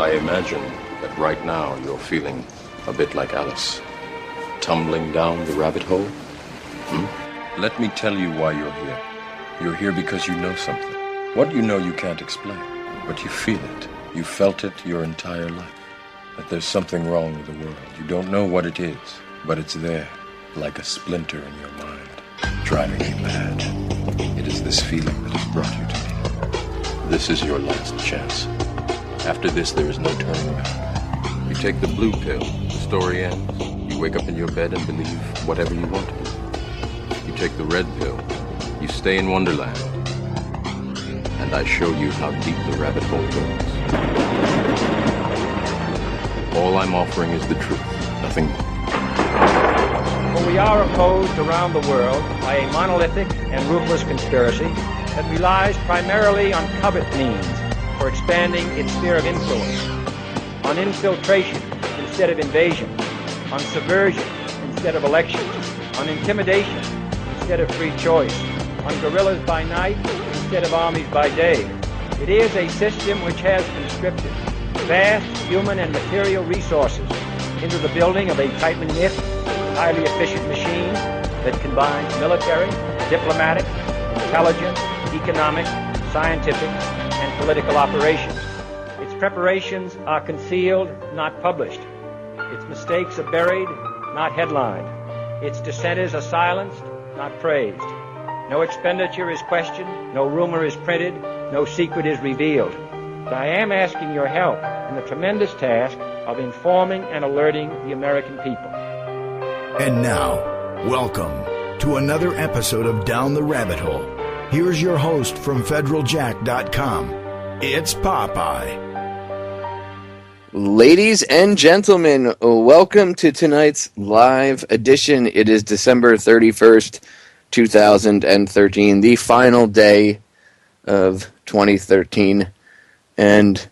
I imagine that right now you're feeling a bit like Alice, tumbling down the rabbit hole. Let me tell you why you're here. You're here because you know something. What you know you can't explain, but you feel it. You felt it your entire life. That there's something wrong with the world. You don't know what it is, but it's there, like a splinter in your mind, driving you mad. It is this feeling that has brought you to me. This is your last chance. After this, there is no turning back. You take the blue pill, the story ends. You wake up in your bed and believe whatever you want to believe. You take the red pill, you stay in Wonderland, and I show you how deep the rabbit hole goes. All I'm offering is the truth, nothing more. For we are opposed around the world by a monolithic and ruthless conspiracy that relies primarily on covert means for expanding its sphere of influence, on infiltration instead of invasion, on subversion instead of elections, on intimidation instead of free choice, on guerrillas by night instead of armies by day. It is a system which has conscripted vast human and material resources into the building of a tightly knit, highly efficient machine that combines military, diplomatic, intelligence, economic, scientific, and political operations. Its preparations are concealed, not published. Its mistakes are buried, not headlined. Its dissenters are silenced, not praised. No expenditure is questioned, no rumor is printed, no secret is revealed. But I am asking your help in the tremendous task of informing and alerting the American people. And now, welcome to another episode of Down the Rabbit Hole. Here's your host from federaljack.com. It's Popeye. Ladies and gentlemen, welcome to tonight's live edition. It is December 31st, 2013, the final day of 2013, and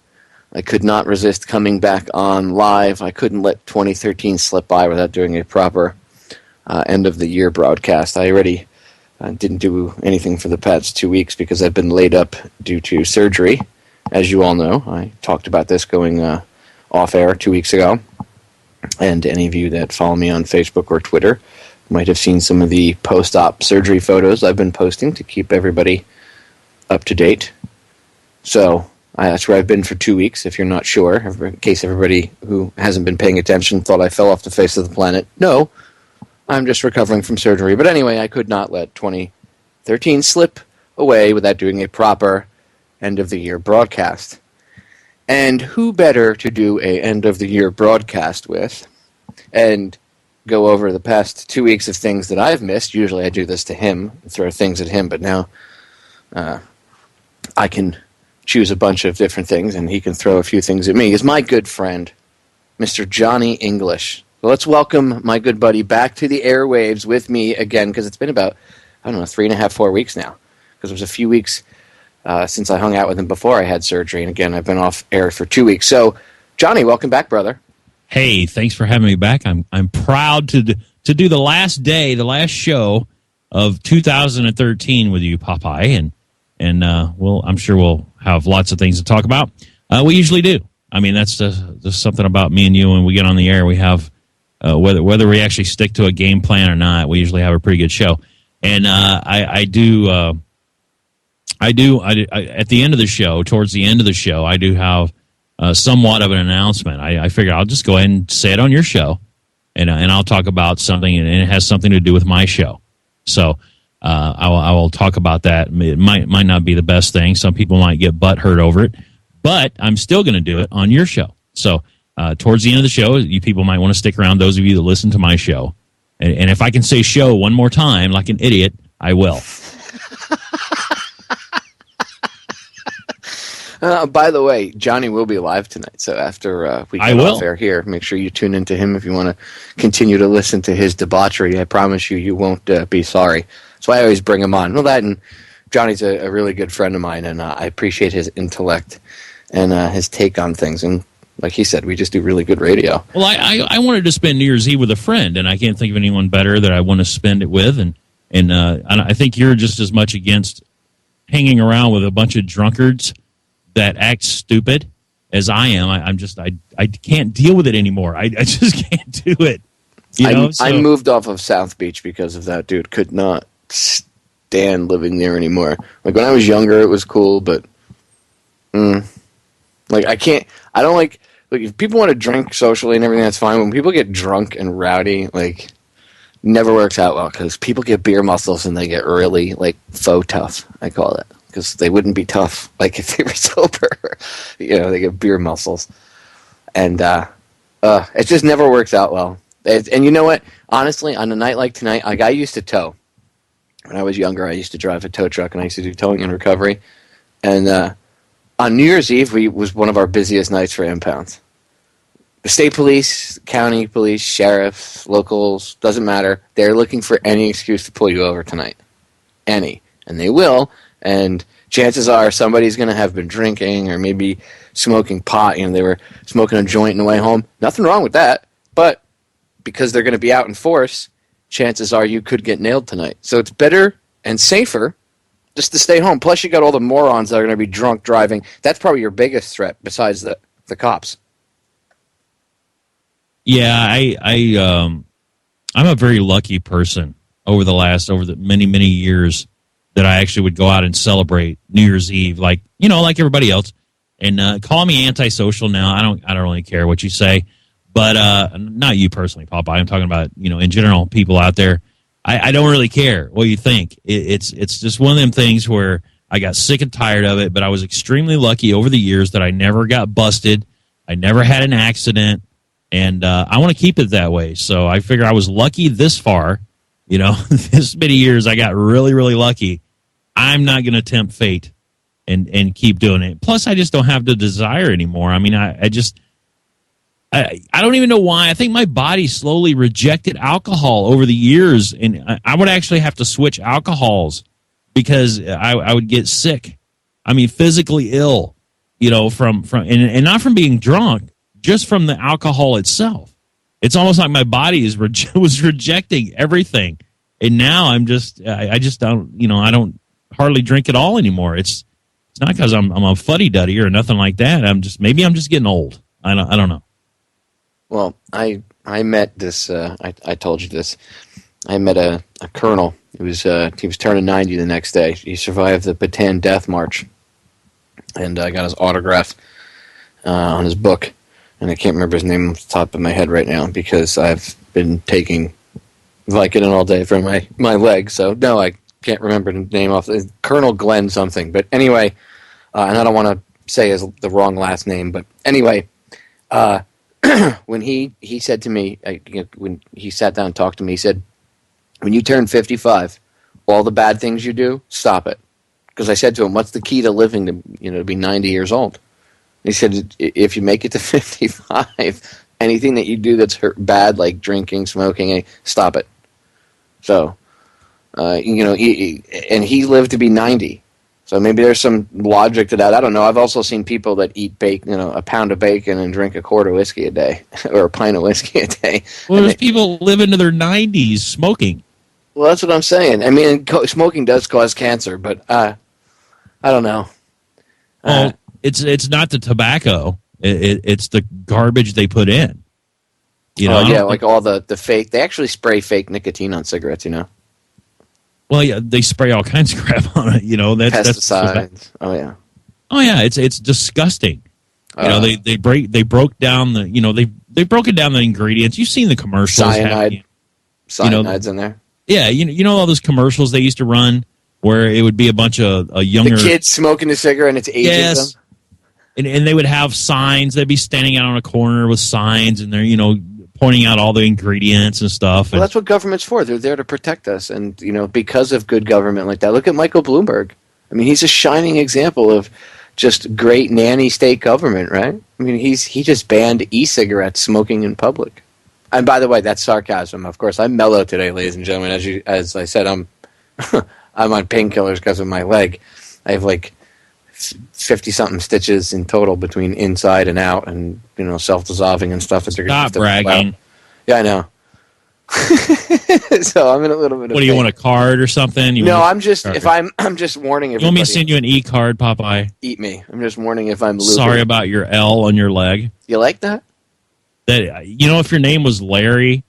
I could not resist coming back on live. I couldn't let 2013 slip by without doing a proper end-of-the-year broadcast. I already didn't do anything for the past 2 weeks because I've been laid up due to surgery, as you all know. I talked about this going off-air 2 weeks ago, and any of you that follow me on Facebook or Twitter might have seen some of the post-op surgery photos I've been posting to keep everybody up to date. So that's where I've been for 2 weeks, if you're not sure, in case everybody who hasn't been paying attention thought I fell off the face of the planet. No, I'm just recovering from surgery. But anyway, I could not let 2013 slip away without doing a proper end-of-the-year broadcast. And who better to do a end-of-the-year broadcast with and go over the past 2 weeks of things that I've missed. Usually I do this to him, throw things at him, but now I can choose a bunch of different things, and he can throw a few things at me, is my good friend, Mr. Johnny English. So let's welcome my good buddy back to the airwaves with me again, because it's been about, 3.5, 4 weeks now, because it was a few weeks since I hung out with him before I had surgery, and again, I've been off air for 2 weeks. So, Johnny, welcome back, brother. Hey, thanks for having me back. I'm proud to do the last show of 2013 with you, Popeye, and I'm sure we'll have lots of things to talk about. We usually do. I mean, that's just something about me and you. When we get on the air, we have whether we actually stick to a game plan or not, we usually have a pretty good show. And I do at the end of the show, towards the end of the show, I do have somewhat of an announcement. I figured I'll just go ahead and say it on your show, and I'll talk about something, and it has something to do with my show. So I will talk about that. It might not be the best thing. Some people might get butthurt over it, but I'm still going to do it on your show. So towards the end of the show, you people might want to stick around, those of you that listen to my show. And if I can say show one more time like an idiot, I will. By the way, Johnny will be live tonight, so after we get off air here, make sure you tune into him if you want to continue to listen to his debauchery. I promise you won't be sorry. That's why I always bring him on. Well, that and Johnny's a really good friend of mine, and I appreciate his intellect and his take on things. And like he said, we just do really good radio. Well, I wanted to spend New Year's Eve with a friend, and I can't think of anyone better that I want to spend it with. And I think you're just as much against hanging around with a bunch of drunkards that act stupid as I am. I can't deal with it anymore. I just can't do it. I moved off of South Beach because of that, dude. Could not stand living there anymore. Like when I was younger, it was cool, but like I don't like if people want to drink socially and everything, that's fine. When people get drunk and rowdy, like never works out well because people get beer muscles and they get really like faux tough. I call it because they wouldn't be tough like if they were sober. They get beer muscles, and it just never works out well. And you know what? Honestly, on a night like tonight, like I used to tow. When I was younger, I used to drive a tow truck, and I used to do towing and recovery. And on New Year's Eve, was one of our busiest nights for impounds. The state police, county police, sheriffs, locals, doesn't matter. They're looking for any excuse to pull you over tonight. Any. And they will. And chances are somebody's going to have been drinking or maybe smoking pot. They were smoking a joint on the way home. Nothing wrong with that. But because they're going to be out in force, chances are you could get nailed tonight. So it's better and safer just to stay home. Plus, you got all the morons that are going to be drunk driving. That's probably your biggest threat besides the cops. Yeah, I'm a very lucky person over the many, many years that I actually would go out and celebrate New Year's Eve, like everybody else. And call me antisocial now. I don't really care what you say. But not you personally, Popeye. I'm talking about, in general, people out there. I don't really care what you think. It's just one of them things where I got sick and tired of it, but I was extremely lucky over the years that I never got busted. I never had an accident, and I want to keep it that way. So I figure I was lucky this far. This many years I got really, really lucky. I'm not going to tempt fate and keep doing it. Plus, I just don't have the desire anymore. I mean, I don't even know why. I think my body slowly rejected alcohol over the years, and I would actually have to switch alcohols because I would get sick. I mean, physically ill, from and not from being drunk, just from the alcohol itself. It's almost like my body was rejecting everything, and now I just don't, I don't hardly drink at all anymore. It's not because I'm a fuddy-duddy or nothing like that. Maybe I'm just getting old. I don't know. Well, I met this. I told you this. I met a colonel. He was turning 90 the next day. He survived the Bataan Death March, and I got his autograph on his book. And I can't remember his name off the top of my head right now because I've been taking Vicodin all day for my leg. So no, I can't remember the name off. Colonel Glenn something. But anyway, and I don't want to say the wrong last name. But anyway. When he said to me, when he sat down and talked to me, he said, when you turn 55, all the bad things you do, stop it. Because I said to him, what's the key to living to be 90 years old? He said, if you make it to 55, anything that you do that's bad, like drinking, smoking, stop it. So, and he lived to be 90. So maybe there's some logic to that. I don't know. I've also seen people that eat bacon, a pound of bacon and drink a quart of whiskey a day or a pint of whiskey a day. Well, there's people live into their 90s smoking. Well, that's what I'm saying. I mean, smoking does cause cancer, but I don't know. Well, it's not the tobacco. It's the garbage they put in. Like all the fake. They actually spray fake nicotine on cigarettes, Well, yeah, they spray all kinds of crap on it. Pesticides. Oh yeah, it's disgusting. They broke down the they broke it down the ingredients. You've seen the commercials. Cyanide's in there. Yeah, all those commercials they used to run where it would be a bunch of younger the kids smoking a cigarette and it's aging them. And they would have signs. They'd be standing out on a corner with signs, and they're pointing out all the ingredients and stuff. Well, that's what government's for. They're there to protect us. And, because of good government like that, look at Michael Bloomberg. I mean, he's a shining example of just great nanny state government, right? I mean, he just banned e-cigarettes smoking in public. And by the way, that's sarcasm. Of course, I'm mellow today, ladies and gentlemen. As I said, I'm I'm on painkillers because of my leg. I have like 50-something stitches in total between inside and out, and self-dissolving and stuff. Stop bragging. Yeah, I know. So I'm in a little bit of What do you want, a card or something? No, I'm just I'm just warning everybody. You want me to send you an e-card, Popeye? Eat me. I'm just warning if I'm loopy. Sorry about your L on your leg. You like that? That, you know, if your name was Larry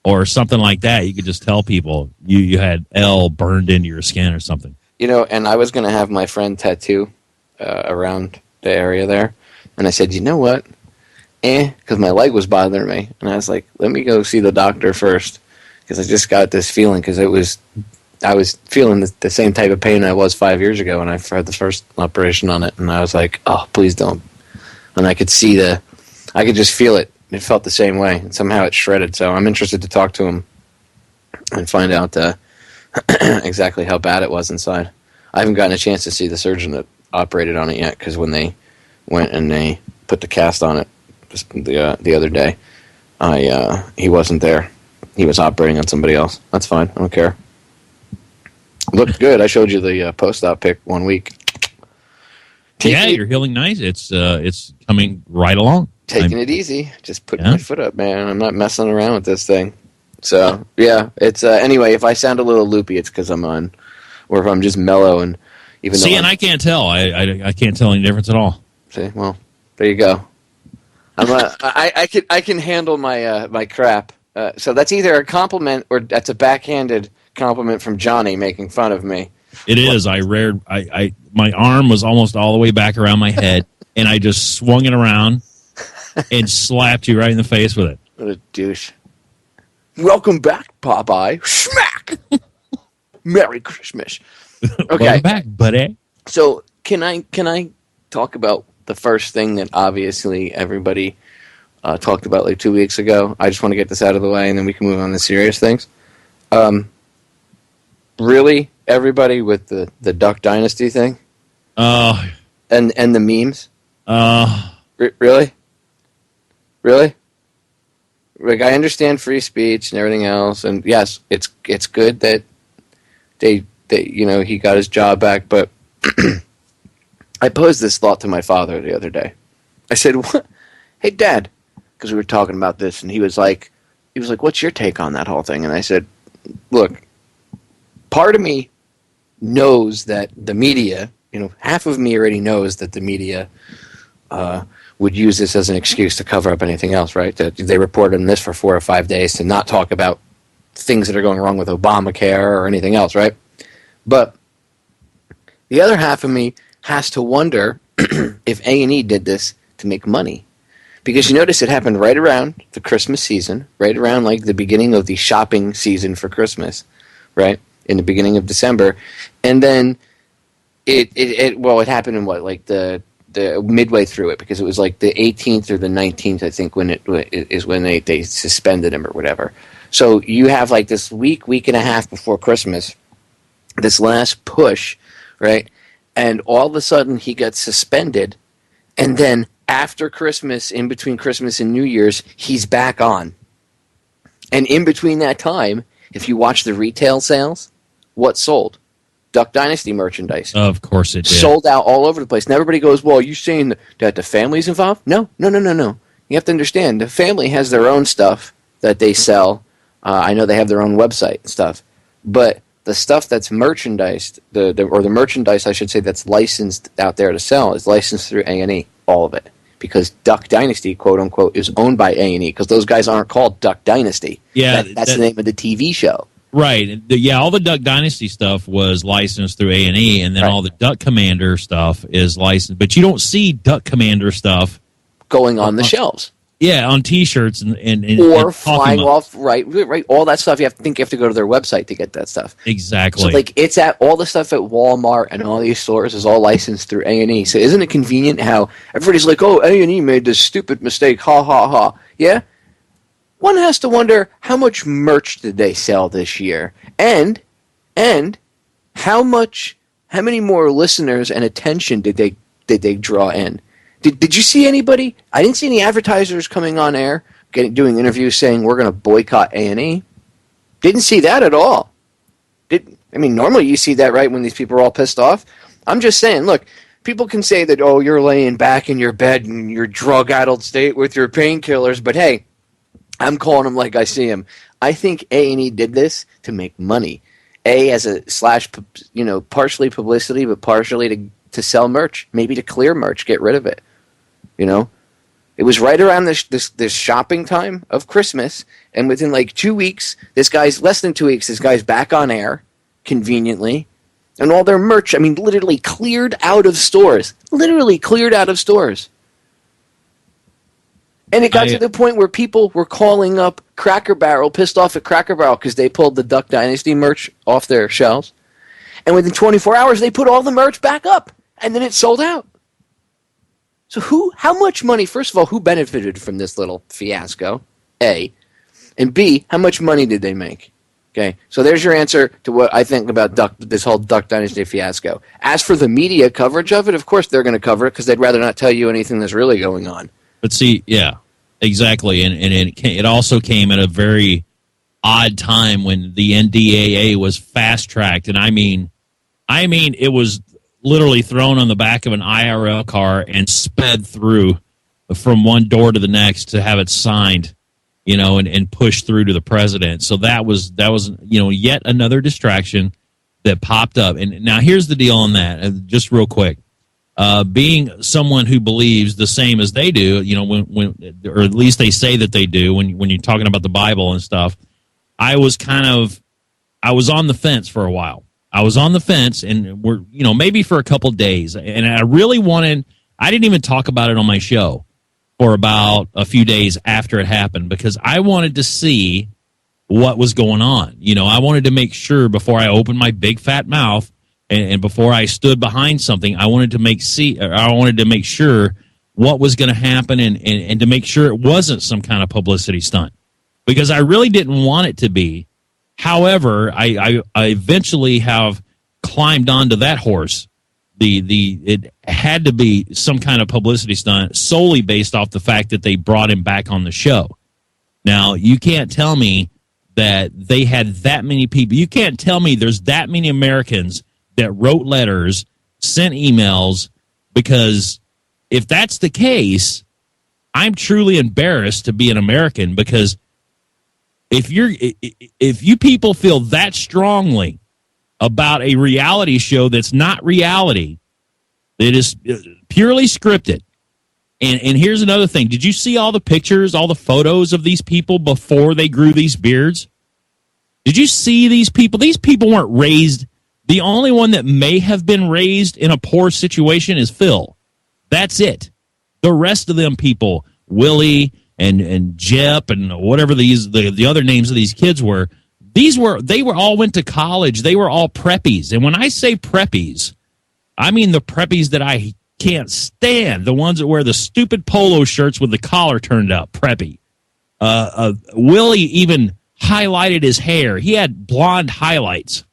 or something like that, you could just tell people you had L burned into your skin or something. You know, and I was going to have my friend tattoo around the area there, and I said, you know what? Because my leg was bothering me, and I was like, let me go see the doctor first, because I just got this feeling, because I was feeling the same type of pain I was 5 years ago when I had the first operation on it, and I was like, oh, please don't. And I could just feel it. It felt the same way, and somehow it shredded. So I'm interested to talk to him and find out exactly how bad it was inside. I haven't gotten a chance to see the surgeon that operated on it yet, because when they went and they put the cast on it just the other day, he wasn't there. He was operating on somebody else. That's fine. I don't care. Looked good. I showed you the post-op pic 1 week. You're healing nice. It's coming right along. Taking it easy. Just putting my foot up, man. I'm not messing around with this thing. So, yeah. It's anyway, if I sound a little loopy, it's because I'm on. Or if I'm just mellow. And even and I can't tell. I can't tell any difference at all. See, well, there you go. I can handle my crap. So that's either a compliment or that's a backhanded compliment from Johnny making fun of me. It is. My arm was almost all the way back around my head, and I just swung it around and slapped you right in the face with it. What a douche. Welcome back, Popeye. Smack! Merry Christmas. Okay. Welcome back, buddy. So can I talk about the first thing that obviously everybody talked about like 2 weeks ago? I just want to get this out of the way, and then we can move on to serious things. Really, everybody with the Duck Dynasty thing? And the memes? Really? Really? Like, I understand free speech and everything else, and yes, it's good that they he got his job back, but I posed this thought to my father the other day. I said, "What? Hey, Dad," because we were talking about this, and he was like, "What's your take on that whole thing?" And I said, "Look, part of me knows that the media, half of me already knows that the media would use this as an excuse to cover up anything else, right? That they reported on this for 4 or 5 days to not talk about things that are going wrong with Obamacare or anything else, right? But the other half of me has to wonder if A&E did this to make money. Because you notice it happened right around the Christmas season, right around like the beginning of the shopping season for Christmas, right? In the beginning of December. And then it happened in the midway through it, because it was like the 18th or the 19th, I think, when they suspended him or whatever. So you have like this week and a half before Christmas, this last push, right? And all of a sudden he got suspended, and then after Christmas, in between Christmas and New Year's, he's back on. And in between that time, if you watch the retail sales, what sold? Duck Dynasty merchandise. Of course it did. Sold out all over the place. And everybody goes, well, are you saying that the family's involved? No. You have to understand, the family has their own stuff that they sell. I know they have their own website and stuff. But the stuff that's merchandised, the merchandise, I should say, that's licensed out there to sell is licensed through A&E, all of it. Because Duck Dynasty, quote unquote, is owned by A&E, because those guys aren't called Duck Dynasty. Yeah, that's the name of the TV show. Right. All the Duck Dynasty stuff was licensed through A&E, and then all the Duck Commander stuff is licensed. But you don't see Duck Commander stuff going on the shelves. Yeah, on T-shirts and or flying off. Right. All that stuff. You have to go to their website to get that stuff. Exactly. So like it's at all the stuff at Walmart and all these stores is all licensed through A&E. So isn't it convenient how everybody's like, oh, A&E made this stupid mistake. Ha ha ha. Yeah. One has to wonder, how much merch did they sell this year, and how many more listeners and attention did they draw in? Did you see anybody? I didn't see any advertisers coming on air doing interviews saying we're going to boycott A&E. Didn't see that at all. Normally you see that, right, when these people are all pissed off. I'm just saying, look, people can say that, oh, you're laying back in your bed in your drug-addled state with your painkillers, but hey, I'm calling them like I see them. I think A&E did this to make money. A, as a slash, partially publicity, but partially to sell merch, maybe to clear merch, get rid of it. It was right around this shopping time of Christmas, and within like 2 weeks, less than 2 weeks, this guy's back on air, conveniently, and all their merch, literally cleared out of stores. Literally cleared out of stores. And it got to the point where people were calling up Cracker Barrel, pissed off at Cracker Barrel because they pulled the Duck Dynasty merch off their shelves. And within 24 hours, they put all the merch back up. And then it sold out. So how much money, first of all, who benefited from this little fiasco? A. And B, how much money did they make? Okay, so there's your answer to what I think about this whole Duck Dynasty fiasco. As for the media coverage of it, of course they're going to cover it because they'd rather not tell you anything that's really going on. But see, yeah, exactly, and it also came at a very odd time when the NDAA was fast-tracked, and I mean it was literally thrown on the back of an IRL car and sped through from one door to the next to have it signed, and pushed through to the president. So that was yet another distraction that popped up. And now here's the deal on that, just real quick. Being someone who believes the same as they do, when or at least they say that they do when you're talking about the Bible and stuff, I was on the fence for a while. I was on the fence, and maybe for a couple days, and I didn't even talk about it on my show for about a few days after it happened because I wanted to see what was going on. I wanted to make sure before I opened my big fat mouth and before I stood behind something, I wanted to make sure what was going to happen and to make sure it wasn't some kind of publicity stunt because I really didn't want it to be. However, I eventually have climbed onto that horse. It had to be some kind of publicity stunt solely based off the fact that they brought him back on the show. Now, you can't tell me that they had that many people. You can't tell me there's that many Americans that wrote letters, sent emails, because if that's the case, I'm truly embarrassed to be an American because if you people feel that strongly about a reality show that's not reality, that is purely scripted. And here's another thing. Did you see all the pictures, all the photos of these people before they grew these beards? Did you see these people? These people weren't raised. The only one that may have been raised in a poor situation is Phil. That's it. The rest of them people, Willie and Jep and whatever the other names of these kids were, they all went to college. They were all preppies. And when I say preppies, I mean the preppies that I can't stand, the ones that wear the stupid polo shirts with the collar turned up, preppy. Willie even highlighted his hair. He had blonde highlights.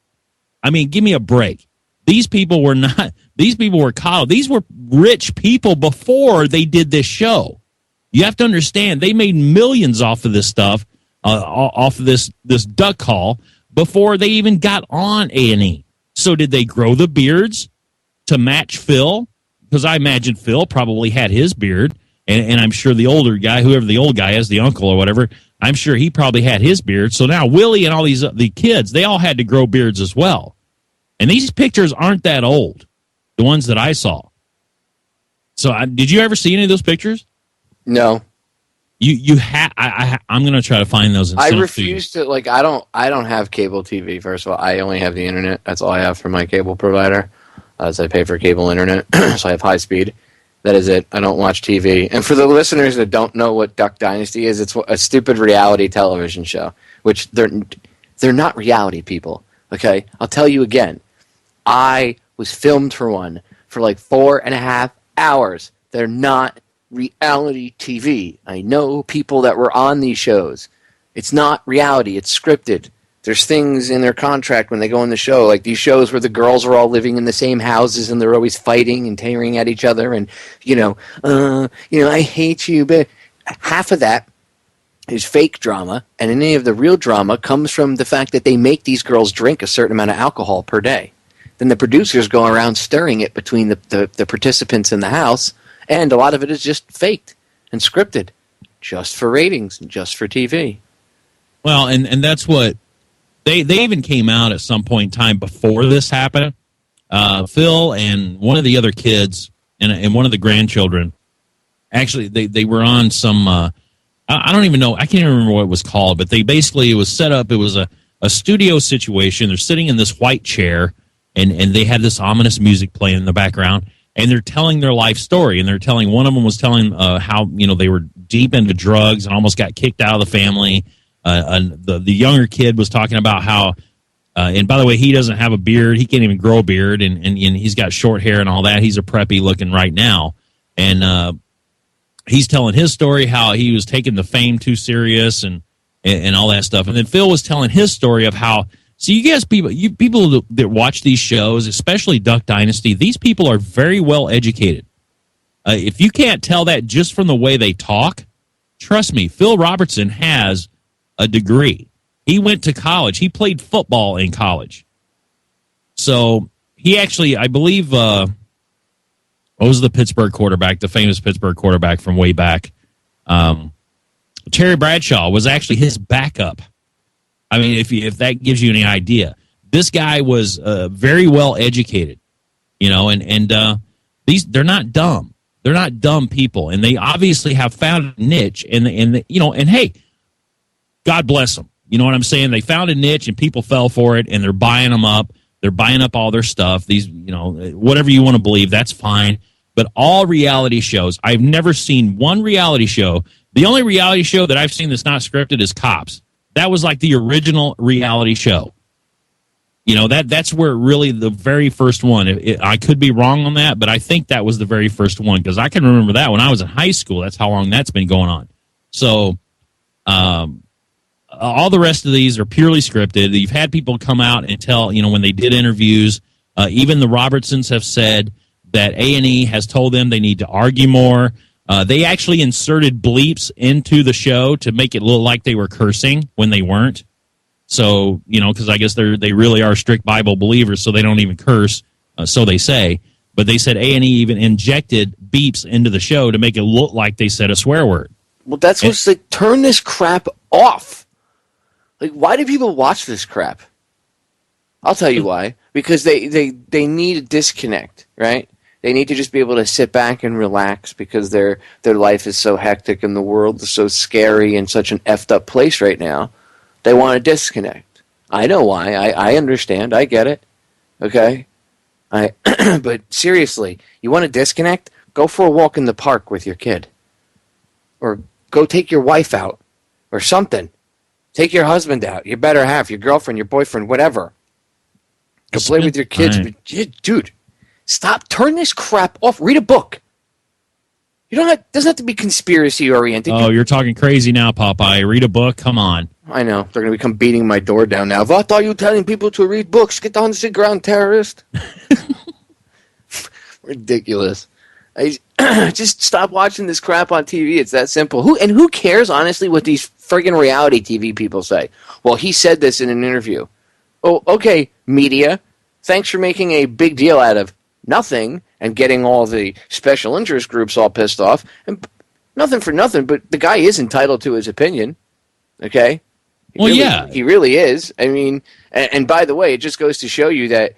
I mean, give me a break. These people were college. These were rich people before they did this show. You have to understand, they made millions off of this stuff, off of this duck call before they even got on A&E. So did they grow the beards to match Phil? Because I imagine Phil probably had his beard, and I'm sure the older guy, whoever the old guy is, the uncle or whatever, I'm sure he probably had his beard. So now Willie and all the kids, they all had to grow beards as well. And these pictures aren't that old, the ones that I saw. So did you ever see any of those pictures? No. I'm going to try to find those. And I refuse to. I don't have cable TV. First of all, I only have the internet. That's all I have from my cable provider. So I pay for cable internet, so I have high speed. That is it. I don't watch TV. And for the listeners that don't know what Duck Dynasty is, it's a stupid reality television show, which they're not reality people. Okay, I'll tell you again. I was filmed for one for 4.5 hours. They're not reality TV. I know people that were on these shows. It's not reality. It's scripted. There's things in their contract when they go on the show, like these shows where the girls are all living in the same houses and they're always fighting and tearing at each other and, I hate you. But half of that is fake drama, and any of the real drama comes from the fact that they make these girls drink a certain amount of alcohol per day. Then the producers go around stirring it between the participants in the house, and a lot of it is just faked and scripted. just for ratings, just for TV. Well, and that's what they even came out at some point in time before this happened. Phil and one of the other kids and one of the grandchildren, actually, they were on some, I don't even know, I can't even remember what it was called, but it was set up, it was a studio situation. They're sitting in this white chair, and they had this ominous music playing in the background, and they're telling their life story, and one of them was telling how, they were deep into drugs and almost got kicked out of the family. The younger kid was talking about how, and by the way, he doesn't have a beard. He can't even grow a beard, and he's got short hair and all that. He's a preppy looking right now. And he's telling his story, how he was taking the fame too serious and all that stuff. And then Phil was telling his story of how, so you guys, people that watch these shows, especially Duck Dynasty, these people are very well educated. If you can't tell that just from the way they talk, trust me, Phil Robertson has a degree. He went to college. He played football in college. So he actually, I believe, what was the Pittsburgh quarterback, the famous Pittsburgh quarterback from way back? Terry Bradshaw was actually his backup. I mean, if that gives you any idea. This guy was very well educated, and they're not dumb. They're not dumb people, and they obviously have found a niche, and hey, God bless them. You know what I'm saying? They found a niche, and people fell for it, and they're buying them up. They're buying up all their stuff. These, whatever you want to believe, that's fine. But all reality shows, I've never seen one reality show. The only reality show that I've seen that's not scripted is Cops. That was like the original reality show. That's where really the very first one. I could be wrong on that, but I think that was the very first one, because I can remember that when I was in high school. That's how long that's been going on. So, all the rest of these are purely scripted. You've had people come out and tell, when they did interviews, even the Robertsons have said that A&E has told them they need to argue more. They actually inserted bleeps into the show to make it look like they were cursing when they weren't. So, because I guess they really are strict Bible believers, so they don't even curse, so they say. But they said A&E even injected beeps into the show to make it look like they said a swear word. Well, that's what's like, turn this crap off. Like, why do people watch this crap? I'll tell you why. Because they need a disconnect, right? They need to just be able to sit back and relax, because their life is so hectic and the world is so scary and such an effed up place right now. They want to disconnect. I know why. I understand. I get it. Okay? But seriously, you want to disconnect? Go for a walk in the park with your kid. Or go take your wife out. Or something. Take your husband out, your better half, your girlfriend, your boyfriend, whatever. Go play with your kids. Dude, stop. Turn this crap off. Read a book. It doesn't have to be conspiracy oriented. Oh, you're talking crazy now, Popeye. Read a book? Come on. I know. They're going to become beating my door down now. What are you telling people to read books? Get on the ground, terrorist. Ridiculous. Just stop watching this crap on TV. It's that simple. Who cares, honestly, what these friggin' reality TV people say? Well, he said this in an interview. Oh, okay, media. Thanks for making a big deal out of nothing and getting all the special interest groups all pissed off. And nothing for nothing, but the guy is entitled to his opinion. Okay? He really is. I mean, and by the way, it just goes to show you that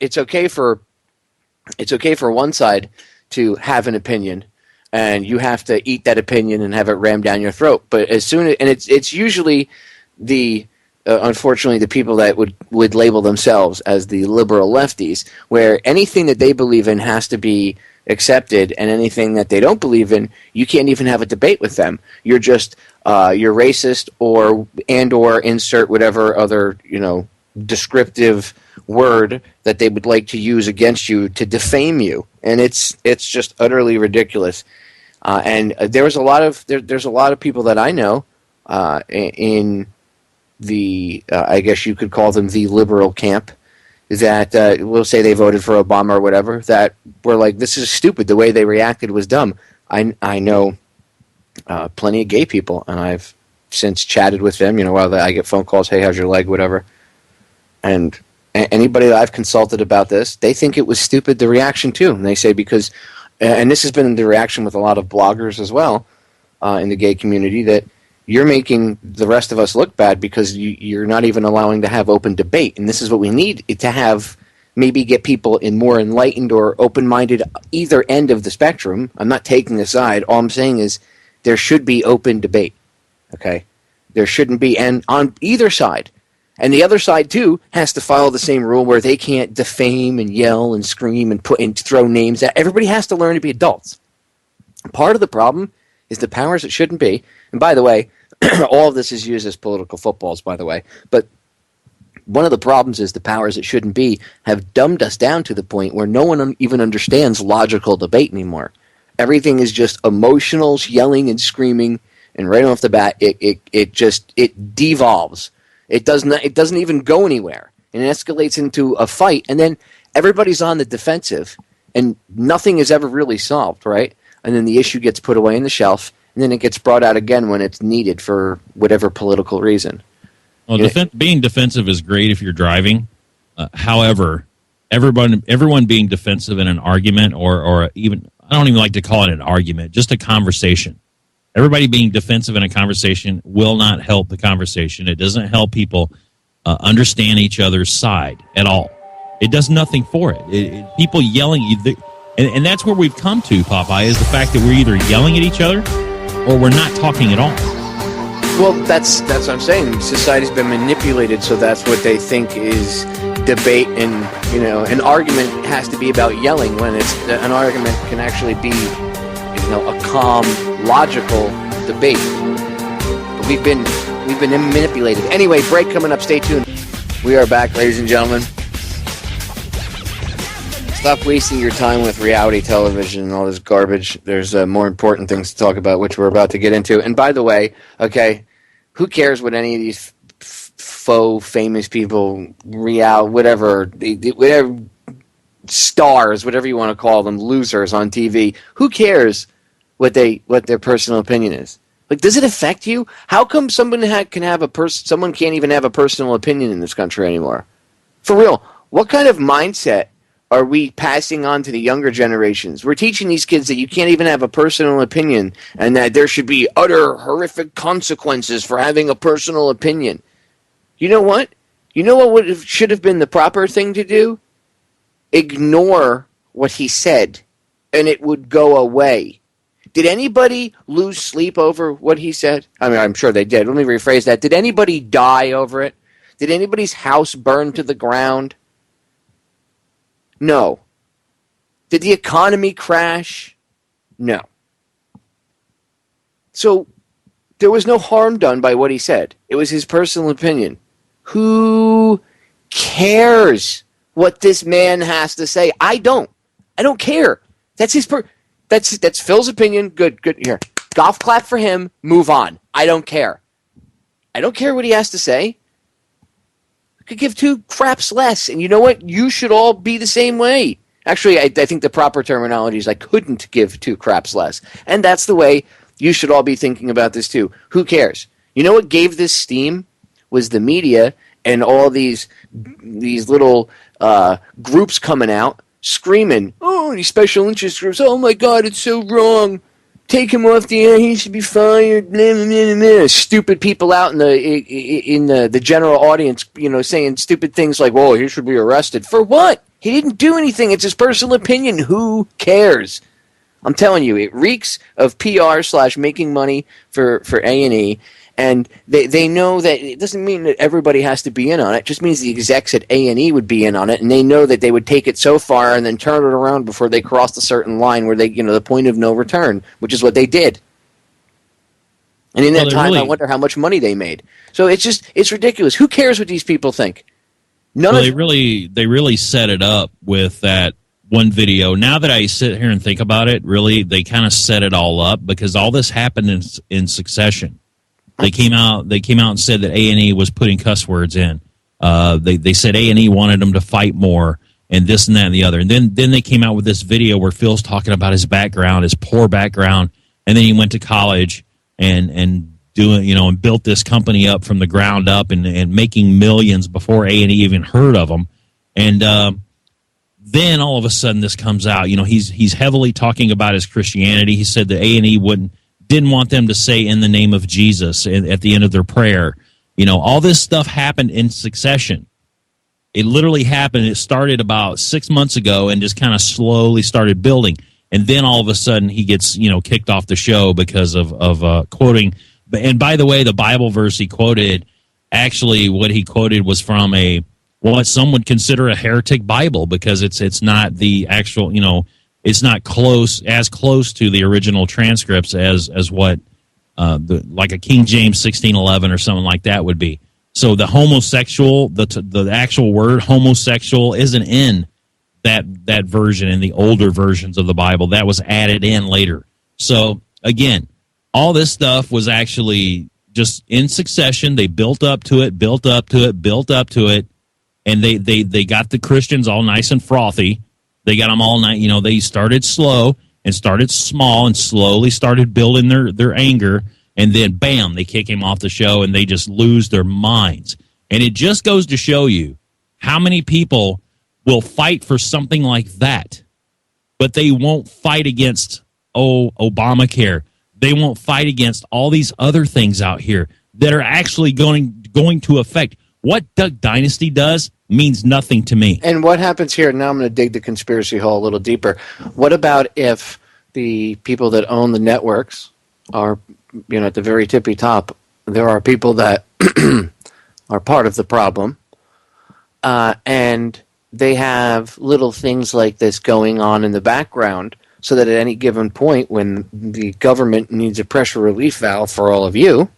it's okay for one side to have an opinion, and you have to eat that opinion and have it rammed down your throat. But as soon as, and it's usually unfortunately the people that would label themselves as the liberal lefties, where anything that they believe in has to be accepted, and anything that they don't believe in, you can't even have a debate with them. You're just you're racist, or insert whatever other descriptive word that they would like to use against you to defame you, and it's just utterly ridiculous. And there's a lot of people that I know in the I guess you could call them the liberal camp that will say they voted for Obama or whatever, that were like, this is stupid. The way they reacted was dumb. I know plenty of gay people, and I've since chatted with them. While I get phone calls, hey, how's your leg, whatever, and anybody that I've consulted about this, they think it was stupid, the reaction too. And they say because, and this has been the reaction with a lot of bloggers as well, in the gay community that you're making the rest of us look bad because you're not even allowing to have open debate. And this is what we need to have, maybe get people in more enlightened or open-minded either end of the spectrum. I'm not taking a side. All I'm saying is there should be open debate. Okay? There shouldn't be, and on either side. And the other side, too, has to follow the same rule where they can't defame and yell and scream and put and throw names out. Everybody has to learn to be adults. Part of the problem is the powers that shouldn't be. And by the way, all of this is used as political footballs, by the way. But one of the problems is the powers that shouldn't be have dumbed us down to the point where no one even understands logical debate anymore. Everything is just emotional yelling and screaming, and right off the bat, it devolves. It doesn't even go anywhere, and it escalates into a fight, and then everybody's on the defensive, and nothing is ever really solved, right? And then the issue gets put away on the shelf, and then it gets brought out again when it's needed for whatever political reason. Well, being defensive is great if you're driving. However, everyone being defensive in an argument, or even, I don't even like to call it an argument, just a conversation. Everybody being defensive in a conversation will not help the conversation. It doesn't help people understand each other's side at all. It does nothing for it. People yelling, and that's where we've come to, Popeye, is the fact that we're either yelling at each other or we're not talking at all. Well, that's what I'm saying. Society's been manipulated, so that's what they think is debate, and an argument has to be about yelling when an argument can actually be a calm, logical debate. But we've been manipulated. Anyway, break coming up. Stay tuned. We are back, ladies and gentlemen. Stop wasting your time with reality television and all this garbage. There's more important things to talk about, which we're about to get into. And by the way, okay, who cares what any of these faux famous people, whatever stars, whatever you want to call them, losers on TV? Who cares what their personal opinion is? Like, does it affect you? How come someone someone can't even have a personal opinion in this country anymore? For real, what kind of mindset are we passing on to the younger generations? We're teaching these kids that you can't even have a personal opinion, and that there should be utter horrific consequences for having a personal opinion. You know what? You know what should have been the proper thing to do? Ignore what he said, and it would go away. Did anybody lose sleep over what he said? I mean, I'm sure they did. Let me rephrase that. Did anybody die over it? Did anybody's house burn to the ground? No. Did the economy crash? No. So there was no harm done by what he said. It was his personal opinion. Who cares what this man has to say? I don't care. That's his that's Phil's opinion. Good. Here. Golf clap for him. Move on. I don't care. I don't care what he has to say. Could give two craps less, and you know what? You should all be the same way. Actually, I think the proper terminology is I couldn't give two craps less, and that's the way you should all be thinking about this too. Who cares? You know what gave this steam was the media and all these little groups coming out screaming, "Oh, these special interest groups! Oh my God, it's so wrong! Take him off the air. He should be fired." Blah, blah, blah, blah. Stupid people out in the general audience, saying stupid things like, "Whoa, he should be arrested." For what? He didn't do anything. It's his personal opinion. Who cares? I'm telling you, it reeks of PR/making money for A&E. And they know that it doesn't mean that everybody has to be in on it. It just means the execs at A&E would be in on it, and they know that they would take it so far and then turn it around before they crossed a certain line where they, the point of no return, which is what they did. And in that time, I wonder how much money they made. So it's ridiculous. Who cares what these people think? They really set it up with that one video. Now that I sit here and think about it, really, they kind of set it all up because all this happened in succession. They came out and said that A&E was putting cuss words in. They said A&E wanted them to fight more and this and that and the other. And then they came out with this video where Phil's talking about his background, his poor background, and then he went to college and doing, and built this company up from the ground up and making millions before A&E even heard of him. And then all of a sudden this comes out. He's heavily talking about his Christianity. He said that A&E didn't want them to say in the name of Jesus at the end of their prayer. All this stuff happened in succession. It literally happened. It started about 6 months ago and just kind of slowly started building. And then all of a sudden he gets, kicked off the show because of quoting. And by the way, the Bible verse he quoted, actually what he quoted was from what some would consider a heretic Bible, because it's not the actual, it's not as close to the original transcripts as what like a King James 1611 or something like that would be. So the homosexual, the actual word homosexual isn't in that version in the older versions of the Bible. That was added in later. So again, all this stuff was actually just in succession. They built up to it, and they got the Christians all nice and frothy. They got them all nice. They started slow and started small and slowly started building their anger. And then, bam, they kick him off the show, and they just lose their minds. And it just goes to show you how many people will fight for something like that, but they won't fight against, Obamacare. They won't fight against all these other things out here that are actually going to affect. What Duck Dynasty does means nothing to me. And what happens here, now I'm going to dig the conspiracy hole a little deeper. What about if the people that own the networks are, at the very tippy top, there are people that are part of the problem, and they have little things like this going on in the background, so that at any given point when the government needs a pressure relief valve for all of you,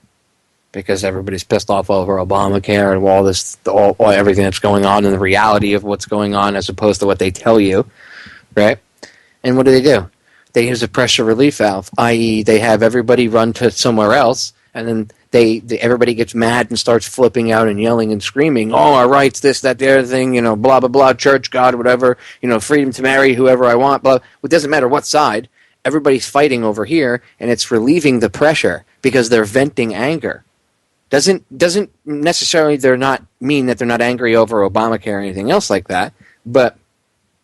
because everybody's pissed off over Obamacare and all this, everything that's going on and the reality of what's going on as opposed to what they tell you, right? And what do? They use a pressure relief valve, i.e. they have everybody run to somewhere else, and then everybody gets mad and starts flipping out and yelling and screaming, our rights, this, that, the other thing, blah, blah, blah, church, God, whatever, freedom to marry whoever I want, blah. It doesn't matter what side. Everybody's fighting over here, and it's relieving the pressure because they're venting anger. Doesn't necessarily they're not mean that they're not angry over Obamacare or anything else like that, but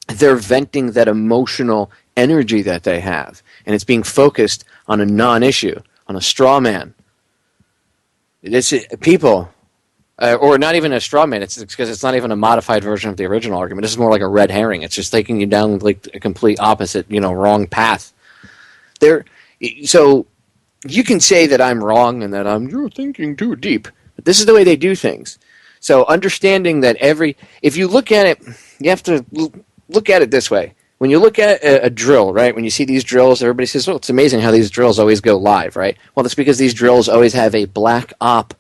they're venting that emotional energy that they have, and it's being focused on a non-issue, on a straw man. It's people, or not even a straw man. It's because it's not even a modified version of the original argument. This is more like a red herring. It's just taking you down like a complete opposite, wrong path. So you can say that I'm wrong and that you're thinking too deep, but this is the way they do things. So understanding that if you look at it, you have to look at it this way. When you look at a drill, right, when you see these drills, everybody says, it's amazing how these drills always go live, right? Well, that's because these drills always have a black op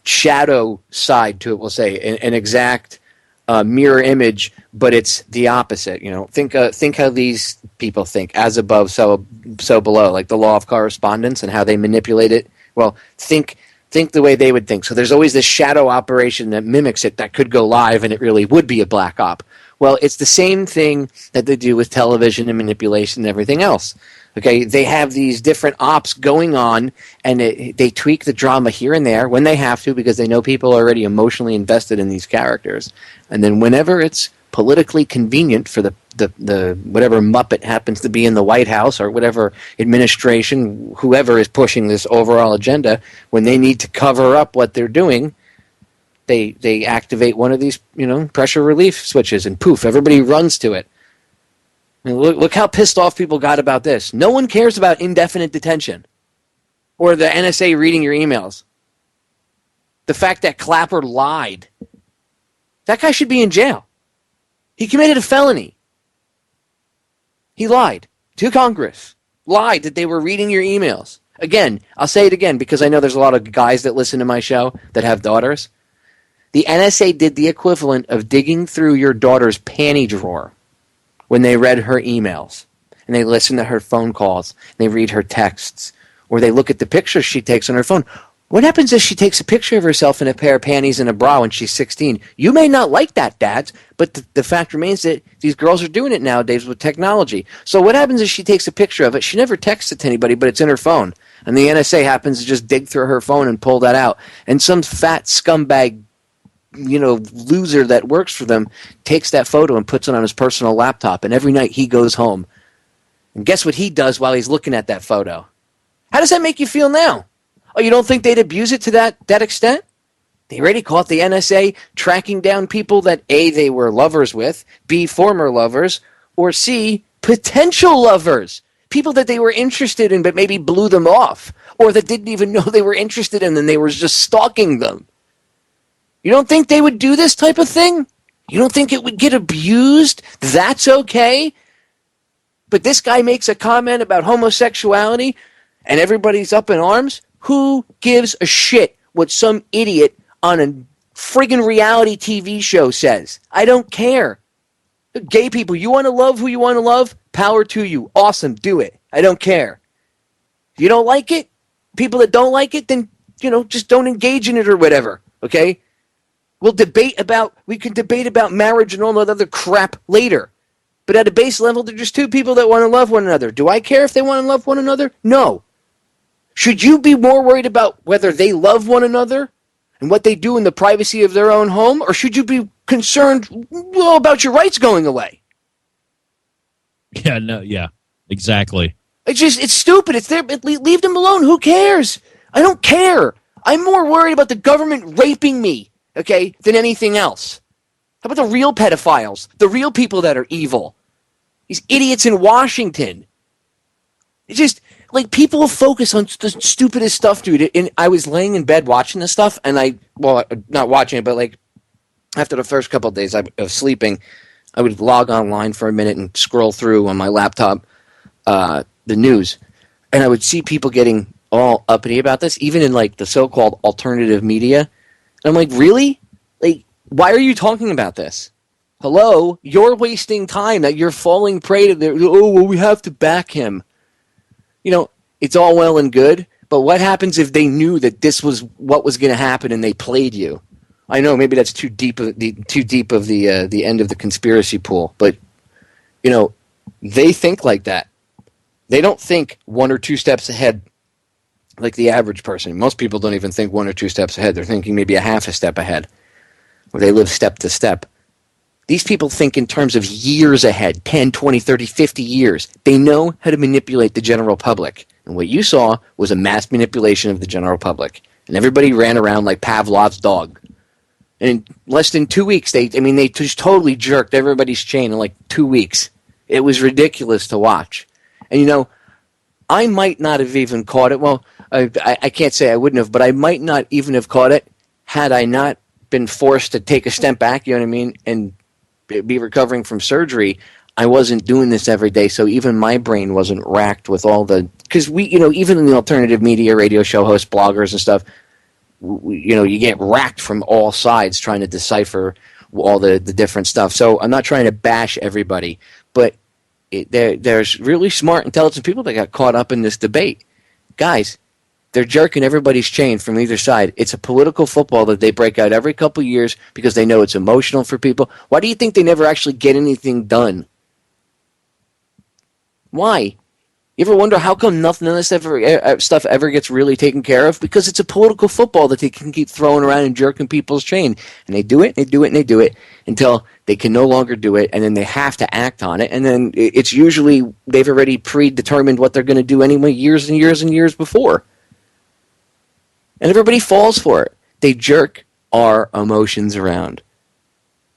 shadow side to it, we'll say, an exact mirror image, but it's the opposite. Think how these people think, as above, so below, like the law of correspondence and how they manipulate it. Well, think the way they would think. So there's always this shadow operation that mimics it that could go live, and it really would be a black op. Well, it's the same thing that they do with television and manipulation and everything else. Okay, they have these different ops going on, and they tweak the drama here and there when they have to, because they know people are already emotionally invested in these characters. And then whenever it's politically convenient for the whatever Muppet happens to be in the White House or whatever administration, whoever is pushing this overall agenda, when they need to cover up what they're doing, they activate one of these, pressure relief switches, and poof, everybody runs to it. I mean, look how pissed off people got about this. No one cares about indefinite detention or the NSA reading your emails. The fact that Clapper lied. That guy should be in jail. He committed a felony. He lied to Congress. Lied that they were reading your emails. Again, I'll say it again because I know there's a lot of guys that listen to my show that have daughters. The NSA did the equivalent of digging through your daughter's panty drawer when they read her emails, and they listen to her phone calls, and they read her texts, or they look at the pictures she takes on her phone. What happens if she takes a picture of herself in a pair of panties and a bra when she's 16? You may not like that, dads, but the fact remains that these girls are doing it nowadays with technology. So what happens if she takes a picture of it? She never texts it to anybody, but it's in her phone, and the NSA happens to just dig through her phone and pull that out, and some fat scumbag loser that works for them takes that photo and puts it on his personal laptop, and every night he goes home. And guess what he does while he's looking at that photo? How does that make you feel now? Oh, you don't think they'd abuse it to that extent? They already caught the NSA tracking down people that A, they were lovers with, B, former lovers, or C, potential lovers. People that they were interested in but maybe blew them off, or that didn't even know they were interested in them, they were just stalking them. You don't think they would do this type of thing? You don't think it would get abused? That's okay? But this guy makes a comment about homosexuality and everybody's up in arms? Who gives a shit what some idiot on a friggin' reality TV show says? I don't care. Gay people, you want to love who you want to love? Power to you. Awesome, do it. I don't care. If you don't like it, people that don't like it, then, just don't engage in it or whatever, okay? We can debate about marriage and all that other crap later. But at a base level, they're just two people that want to love one another. Do I care if they want to love one another? No. Should you be more worried about whether they love one another and what they do in the privacy of their own home? Or should you be concerned about your rights going away? Yeah, exactly. It's stupid. It's there. Leave them alone. Who cares? I don't care. I'm more worried about the government raping me, okay, than anything else. How about the real pedophiles? The real people that are evil? These idiots in Washington. It's just, people focus on the stupidest stuff, dude. And I was laying in bed watching this stuff, and not watching it, but, after the first couple of days of sleeping, I would log online for a minute and scroll through on my laptop the news, and I would see people getting all uppity about this, even in, the so-called alternative media. And I'm like, really? Why are you talking about this? Hello? You're wasting time, that you're falling prey to we have to back him. It's all well and good, but what happens if they knew that this was what was going to happen and they played you? I know maybe that's too deep of the end of the conspiracy pool, but they think like that. They don't think one or two steps ahead like the average person. Most people don't even think one or two steps ahead. They're thinking maybe a half a step ahead, or they live step to step. These people think in terms of years ahead, 10, 20, 30, 50 years. They know how to manipulate the general public. And what you saw was a mass manipulation of the general public. And everybody ran around like Pavlov's dog. And in less than 2 weeks, they just totally jerked everybody's chain in 2 weeks. It was ridiculous to watch. And, I might not have even caught it. Well, I can't say I wouldn't have, but I might not even have caught it had I not been forced to take a step back, and be recovering from surgery. I wasn't doing this every day, so even my brain wasn't racked with all the... Because even in the alternative media, radio show hosts, bloggers and stuff, you get racked from all sides trying to decipher all the different stuff. So I'm not trying to bash everybody, but there's really smart, intelligent people that got caught up in this debate. Guys, they're jerking everybody's chain from either side. It's a political football that they break out every couple of years because they know it's emotional for people. Why do you think they never actually get anything done? Why? You ever wonder how come none of this stuff ever gets really taken care of? Because it's a political football that they can keep throwing around and jerking people's chain. And they do it, and they do it, and they do it until they can no longer do it, and then they have to act on it. And then it's usually they've already predetermined what they're going to do anyway years and years and years before. And everybody falls for it. They jerk our emotions around.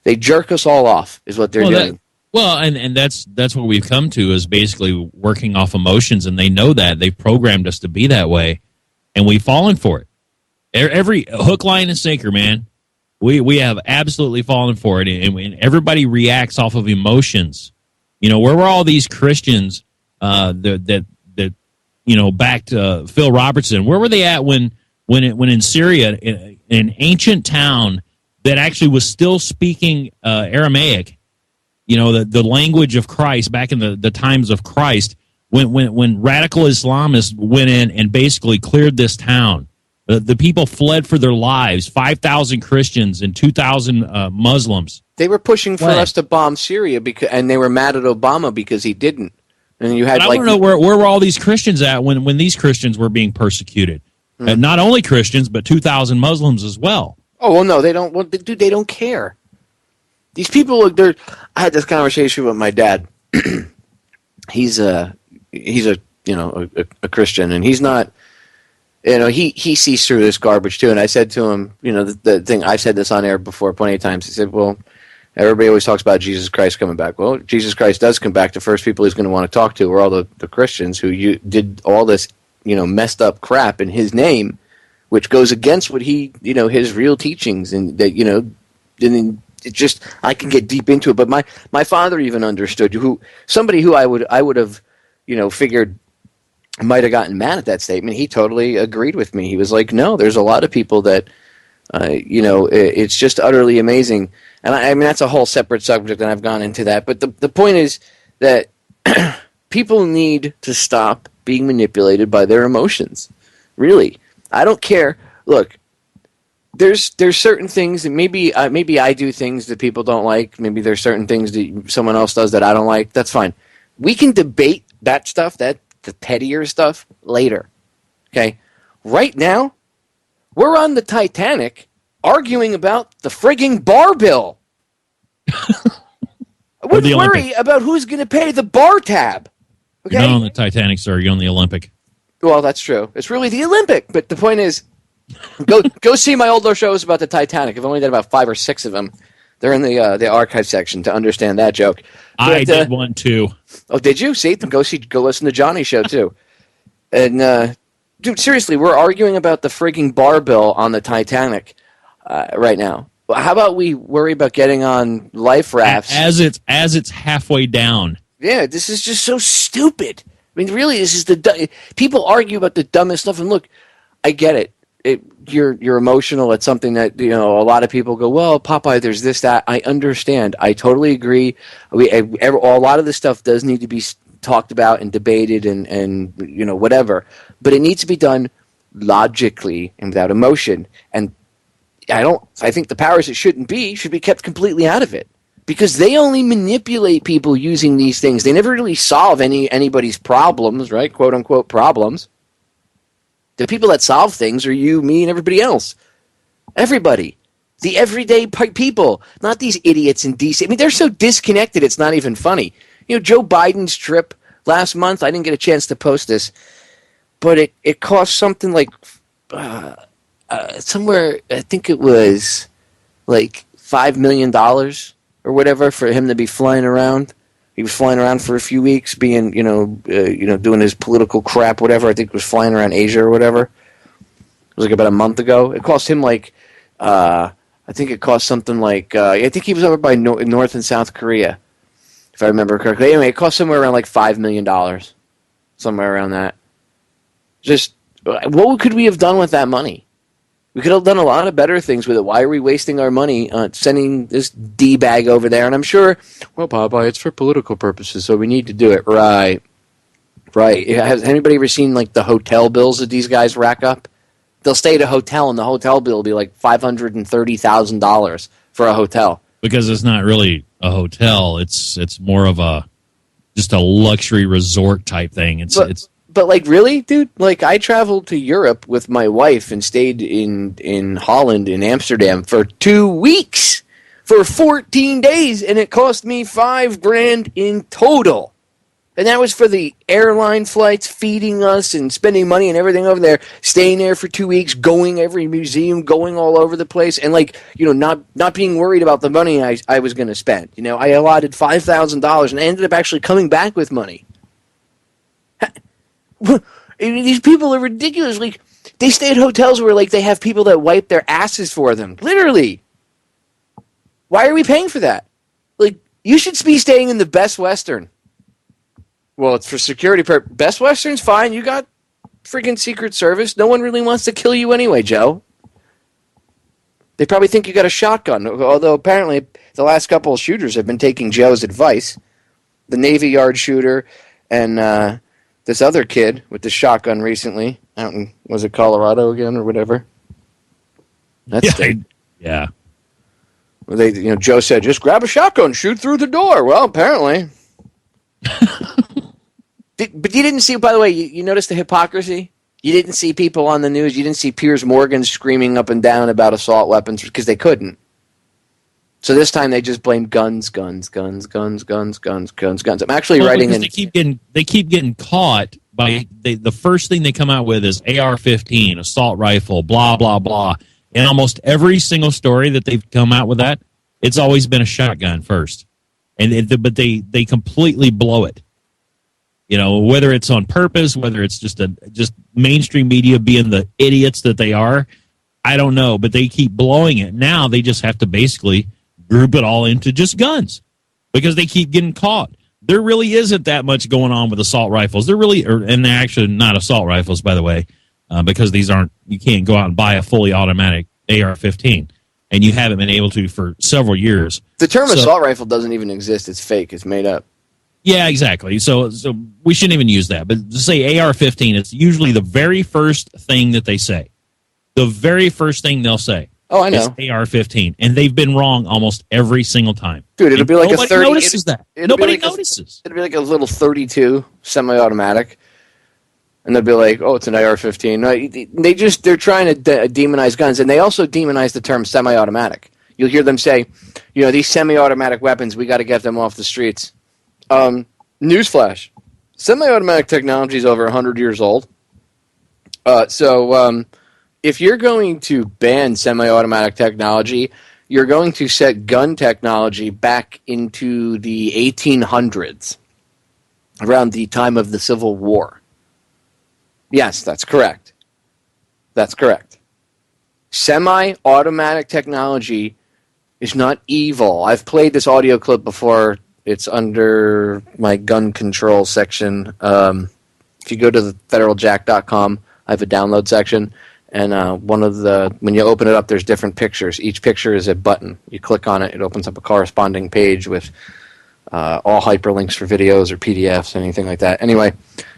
They jerk us all off is what they're doing. And that's what we've come to, is basically working off emotions, and they know that. They've programmed us to be that way, and we've fallen for it. Every hook, line, and sinker, man. We have absolutely fallen for it, and everybody reacts off of emotions. Where were all these Christians that backed Phil Robertson? Where were they at when in Syria, in an ancient town that actually was still speaking Aramaic, the language of Christ back in the times of Christ, when radical Islamists went in and basically cleared this town, the people fled for their lives. 5,000 Christians and 2,000 Muslims. They were pushing for us to bomb Syria and they were mad at Obama because he didn't. And you had I don't know where were all these Christians at when these Christians were being persecuted. And not only Christians, but 2,000 Muslims as well. Oh, well, no, they don't. Well, dude, they don't care. These people, I had this conversation with my dad. He's a a Christian, and he's not. He sees through this garbage too. And I said to him, the thing, I've said this on air before plenty of times. He said, well, everybody always talks about Jesus Christ coming back. Well, Jesus Christ does come back. The first people he's going to want to talk to are all the Christians who did all this, messed up crap in his name, which goes against what he, his real teachings, and that, and it just, I can get deep into it. But my father even understood, somebody who I would have, figured might have gotten mad at that statement. He totally agreed with me. He was like, no, there's a lot of people that, it's just utterly amazing. And I mean, that's a whole separate subject, and I've gone into that. But the point is that people need to stop being manipulated by their emotions. Really. I don't care. Look, there's certain things that maybe I do things that people don't like. Maybe there's certain things that someone else does that I don't like. That's fine. We can debate that stuff, the pettier stuff, later. Okay? Right now, we're on the Titanic arguing about the frigging bar bill. I wouldn't worry about who's going to pay the bar tab. Okay? You're not on the Titanic, sir. You're on the Olympic. Well, that's true. It's really the Olympic. But the point is, go see my older shows about the Titanic. I've only done about 5 or 6 of them. They're in the archive section to understand that joke. I did one too. Oh, did you? See, then go listen to Johnny's show too. And dude, seriously, we're arguing about the frigging bar bill on the Titanic right now. How about we worry about getting on life rafts as it's halfway down? Yeah, this is just so stupid. I mean, really, this is people argue about the dumbest stuff. And look, I get it. You're emotional at something that a lot of people go, well, Popeye, there's this, that. I understand. I totally agree. A lot of this stuff does need to be talked about and debated and whatever, but it needs to be done logically and without emotion. And I think the powers that should be kept completely out of it, because they only manipulate people using these things. They never really solve anybody's problems, right? Quote unquote problems. The people that solve things are you, me, and everybody else. Everybody. The everyday people. Not these idiots in D.C. I mean, they're so disconnected, it's not even funny. Joe Biden's trip last month, I didn't get a chance to post this, but it cost something like, somewhere, I think it was like $5 million or whatever for him to be flying around. He was flying around for a few weeks, being, doing his political crap, whatever. I think he was flying around Asia or whatever. It was like about a month ago. It cost him like, I think it cost something like, I think he was over by North and South Korea, if I remember correctly. Anyway, it cost somewhere around like $5 million, somewhere around that. Just, what could we have done with that money? We could have done a lot of better things with it. Why are we wasting our money sending this D-bag over there? And I'm sure, well, Popeye, it's for political purposes, so we need to do it. Right. Has anybody ever seen, like, the hotel bills that these guys rack up? They'll stay at a hotel, and the hotel bill will be like $530,000 for a hotel. Because it's not really a hotel. It's more of just a luxury resort type thing. But, like, really, dude? Like, I traveled to Europe with my wife and stayed in Holland, in Amsterdam, for 2 weeks, for 14 days, and it cost me $5,000 in total. And that was for the airline flights, feeding us and spending money and everything over there, staying there for 2 weeks, going every museum, going all over the place, and, like, not being worried about the money I was going to spend. I allotted $5,000, and I ended up actually coming back with money. These people are ridiculous. Like, they stay at hotels where, like, they have people that wipe their asses for them. Literally. Why are we paying for that? Like, you should be staying in the Best Western. Well, it's for security purposes. Best Western's fine. You got freaking Secret Service. No one really wants to kill you anyway, Joe. They probably think you got a shotgun. Although, apparently, the last couple of shooters have been taking Joe's advice. The Navy Yard shooter and, this other kid with the shotgun recently out in, was it Colorado again or whatever? Yeah. Well, Joe said, just grab a shotgun, shoot through the door. Well, apparently. But you didn't see, by the way, you noticed the hypocrisy? You didn't see people on the news. You didn't see Piers Morgan screaming up and down about assault weapons because they couldn't. So this time they just blamed guns. I'm actually writing in. They keep getting caught the first thing they come out with is AR-15, assault rifle, blah, blah, blah. In almost every single story that they've come out with that, it's always been a shotgun first. But they completely blow it. Whether it's on purpose, whether it's just mainstream media being the idiots that they are, I don't know. But they keep blowing it. Now they just have to basically group it all into just guns because they keep getting caught. There really isn't that much going on with assault rifles. And they're actually not assault rifles, by the way, because you can't go out and buy a fully automatic AR-15, and you haven't been able to for several years. The term assault rifle doesn't even exist. It's fake. It's made up. Yeah, exactly. So we shouldn't even use that. But to say AR-15, it's usually the very first thing that they say. The very first thing they'll say. Oh, I know. Is AR-15, and they've been wrong almost every single time. Dude, it'll be like nobody a 30. Notices that. Nobody notices. It'll be like a little 32 semi-automatic, and they'll be like, "Oh, it's an AR-15." No, they're trying to demonize guns, and they also demonize the term semi-automatic. You'll hear them say, "These semi-automatic weapons, we got to get them off the streets." Newsflash: semi-automatic technology is over 100 years old. If you're going to ban semi-automatic technology, you're going to set gun technology back into the 1800s, around the time of the Civil War. Yes, that's correct. That's correct. Semi-automatic technology is not evil. I've played this audio clip before. It's under my gun control section. If you go to the federaljack.com, I have a download section. And when you open it up, there's different pictures. Each picture is a button. You click on it, it opens up a corresponding page with all hyperlinks for videos or PDFs, anything like that. Anyway,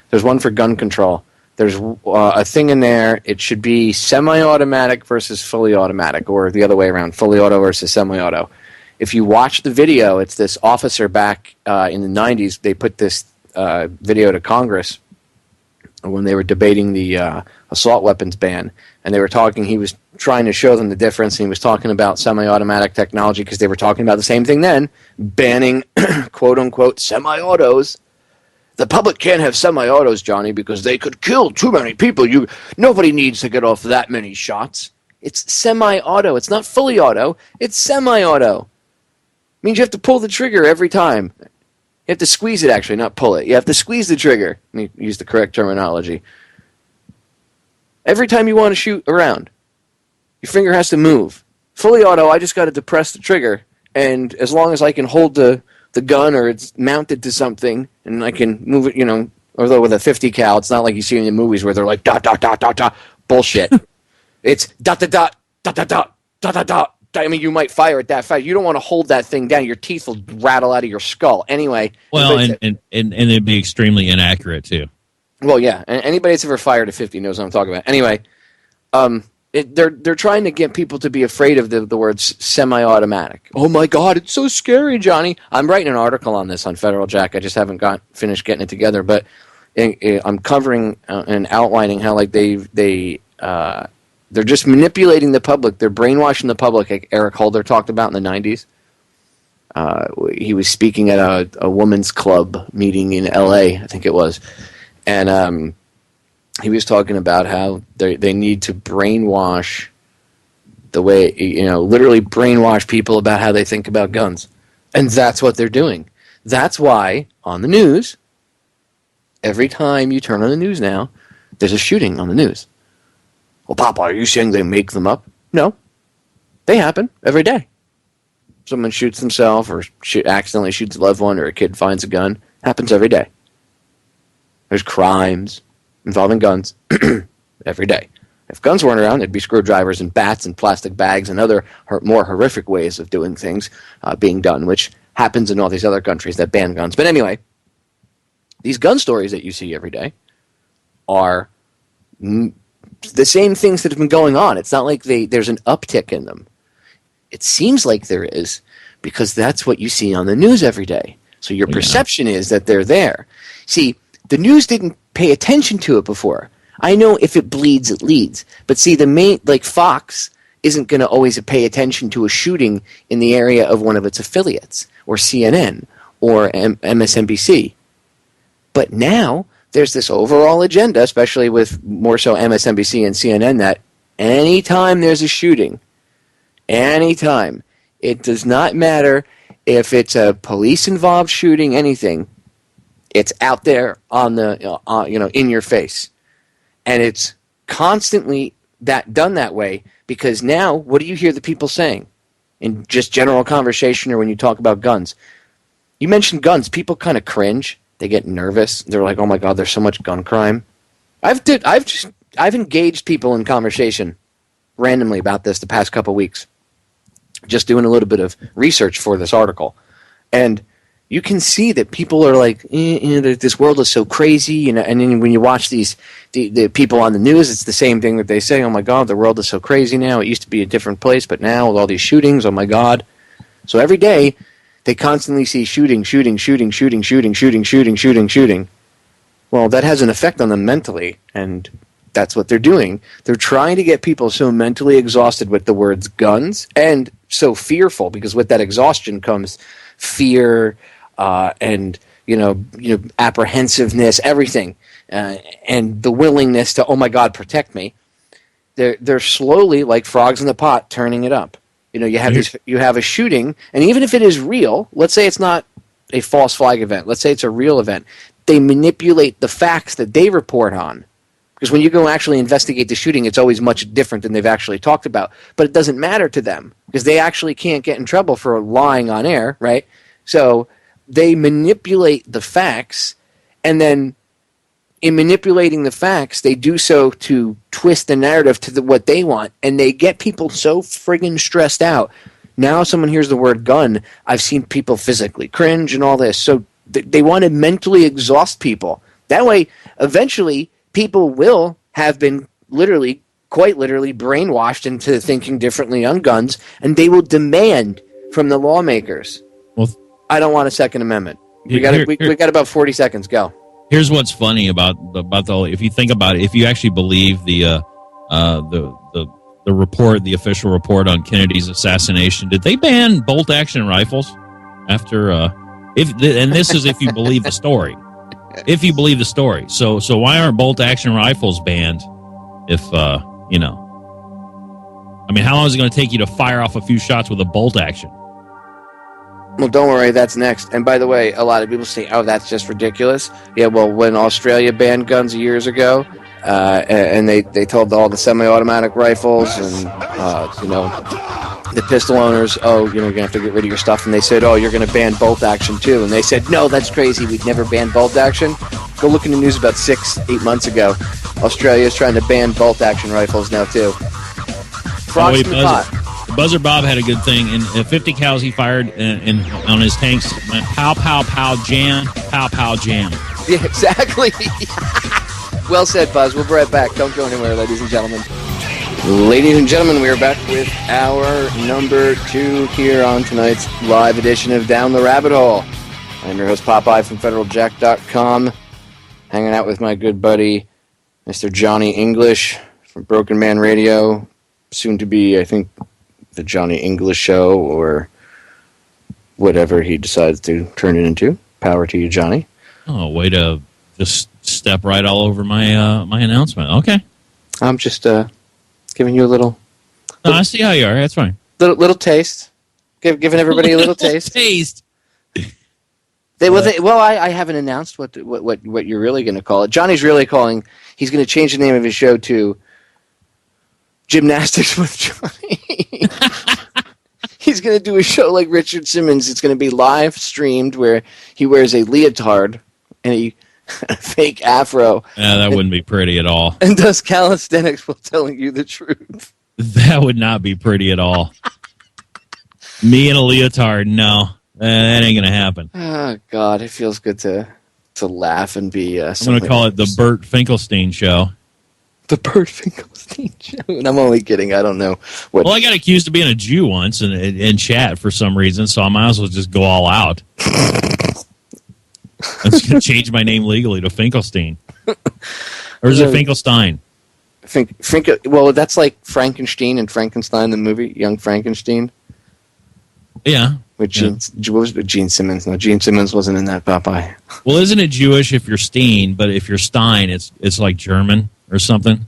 there's one for gun control. There's a thing in there. It should be semi-automatic versus fully automatic, or the other way around, fully auto versus semi-auto. If you watch the video, it's this officer back in the 90s. They put this video to Congress when they were debating the assault weapons ban, and he was trying to show them the difference, and he was talking about semi-automatic technology because they were talking about the same thing then, banning quote-unquote semi-autos. The public can't have semi-autos, Johnny, because they could kill too many people. Nobody needs to get off that many shots. It's semi-auto. It's not fully auto. It's semi-auto. It means you have to pull the trigger every time. You have to squeeze it, actually, not pull it. You have to squeeze the trigger. Let me use the correct terminology. Every time you want to shoot around, your finger has to move. Fully auto, I just got to depress the trigger, and as long as I can hold the gun or it's mounted to something, and I can move it, although with a 50 cal, it's not like you see in the movies where they're like, dot, dot, dot, dot, dot, bullshit. It's dot, dot, dot, dot, dot, dot, dot, dot, dot. I mean, you might fire it that fast. You don't want to hold that thing down. Your teeth will rattle out of your skull. Anyway. Well, and it'd be extremely inaccurate, too. Well, yeah. And anybody that's ever fired a 50 knows what I'm talking about. Anyway, they're trying to get people to be afraid of the words semi-automatic. Oh, my God, it's so scary, Johnny. I'm writing an article on this on Federal Jack. I just haven't finished getting it together. But I'm covering and outlining how they're just manipulating the public. They're brainwashing the public, like Eric Holder talked about in the 90s. He was speaking at a women's club meeting in L.A., I think it was. And he was talking about how they need to brainwash the way, literally brainwash people about how they think about guns. And that's what they're doing. That's why on the news, every time you turn on the news now, there's a shooting on the news. Well, Papa, are you saying they make them up? No. They happen every day. Someone shoots themselves or accidentally shoots a loved one, or a kid finds a gun. Happens every day. There's crimes involving guns every day. If guns weren't around, there'd be screwdrivers and bats and plastic bags and other more horrific ways of doing things being done, which happens in all these other countries that ban guns. But anyway, these gun stories that you see every day are the same things that have been going on. It's not like there's an uptick in them. It seems like there is, because that's what you see on the news every day. So your perception is that they're there. See, the news didn't pay attention to it before. I know if it bleeds, it leads. But see, like Fox isn't going to always pay attention to a shooting in the area of one of its affiliates, or CNN, or MSNBC. But now, there's this overall agenda, especially with more so MSNBC and CNN, that anytime there's a shooting, anytime, it does not matter if it's a police-involved shooting, anything, it's out there on the, in your face. And it's constantly done that way, because now, what do you hear the people saying in just general conversation or when you talk about guns? You mention guns, people kind of cringe. They get nervous. They're like, "Oh my God, there's so much gun crime." I've engaged people in conversation randomly about this the past couple weeks, just doing a little bit of research for this article, and you can see that people are like, "This world is so crazy," and then when you watch the people on the news, it's the same thing that they say. "Oh my God, the world is so crazy now. It used to be a different place, but now with all these shootings, oh my God." So every day, they constantly see shooting. Well, that has an effect on them mentally, and that's what they're doing. They're trying to get people so mentally exhausted with the words guns and so fearful, because with that exhaustion comes fear and apprehensiveness, everything, and the willingness to, oh my God, protect me. They're slowly, like frogs in the pot, turning it up. You have a shooting, and even if it is real, let's say it's not a false flag event, let's say it's a real event, they manipulate the facts that they report on. Because when you go actually investigate the shooting, it's always much different than they've actually talked about. But it doesn't matter to them, because they actually can't get in trouble for lying on air, right? So they manipulate the facts, and then in manipulating the facts, they do so to twist the narrative to what they want, and they get people so friggin' stressed out. Now someone hears the word gun, I've seen people physically cringe and all this. So they want to mentally exhaust people. That way, eventually, people will have been quite literally brainwashed into thinking differently on guns, and they will demand from the lawmakers, I don't want a Second Amendment. We got about 40 seconds. Go. Here's what's funny about the if you think about it, if you actually believe the report, the official report on Kennedy's assassination, did they ban bolt action rifles after and this is if you believe the story. If you believe the story. So why aren't bolt action rifles banned if how long is it going to take you to fire off a few shots with a bolt action? Well, don't worry, that's next. And by the way, a lot of people say, "Oh, that's just ridiculous." Yeah, well, when Australia banned guns years ago, and they told all the semi-automatic rifles and the pistol owners, "Oh, you're going to have to get rid of your stuff," and they said, "Oh, you're going to ban bolt action too," and they said, "No, that's crazy. We'd never ban bolt action." Go look in the news about 6-8 months ago. Australia is trying to ban bolt action rifles now too. Frogs in the pot. Buzzer Bob had a good thing. In 50 cows he fired on his tanks, went pow, pow, pow, jam, pow, pow, jam. Yeah, exactly. Well said, Buzz. We'll be right back. Don't go anywhere, ladies and gentlemen. Ladies and gentlemen, we are back with our number 2 here on tonight's live edition of Down the Rabbit Hole. I'm your host, Popeye from FederalJack.com, hanging out with my good buddy, Mr. Johnny English from Broken Man Radio, soon to be, I think, the Johnny English Show, or whatever he decides to turn it into. Power to you, Johnny. Oh, way to just step right all over my my announcement. Okay. I'm just giving you a little... No, I see how you are. That's fine. Little taste. Giving everybody a little taste. Taste. I haven't announced what you're really going to call it. Johnny's really calling... He's going to change the name of his show to Gymnastics with Johnny. He's going to do a show like Richard Simmons. It's going to be live streamed where he wears a leotard and a fake afro. Yeah, that wouldn't be pretty at all. And does calisthenics while telling you the truth. That would not be pretty at all. Me in a leotard, no. That ain't going to happen. Oh, God. It feels good to laugh and be... I'm going to call it the Burt Finkelstein Show. The Burt Finkelstein Show. And I'm only kidding. I don't know what. Well, I got accused of being a Jew once in chat for some reason, so I might as well just go all out. I'm just going to change my name legally to Finkelstein. Or is it Finkelstein? Well, that's like Frankenstein and Frankenstein, the movie, Young Frankenstein. Yeah. With Gene Simmons. No, Gene Simmons wasn't in that Popeye. Well, isn't it Jewish if you're Steen, but if you're Stein, it's like German or something?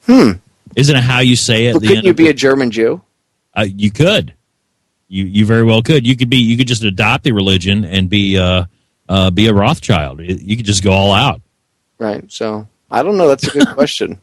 Isn't it how you say it? Well, couldn't you be a German Jew? You could. You very well could. You could just adopt the religion and be a Rothschild. You could just go all out. Right. So I don't know. That's a good question.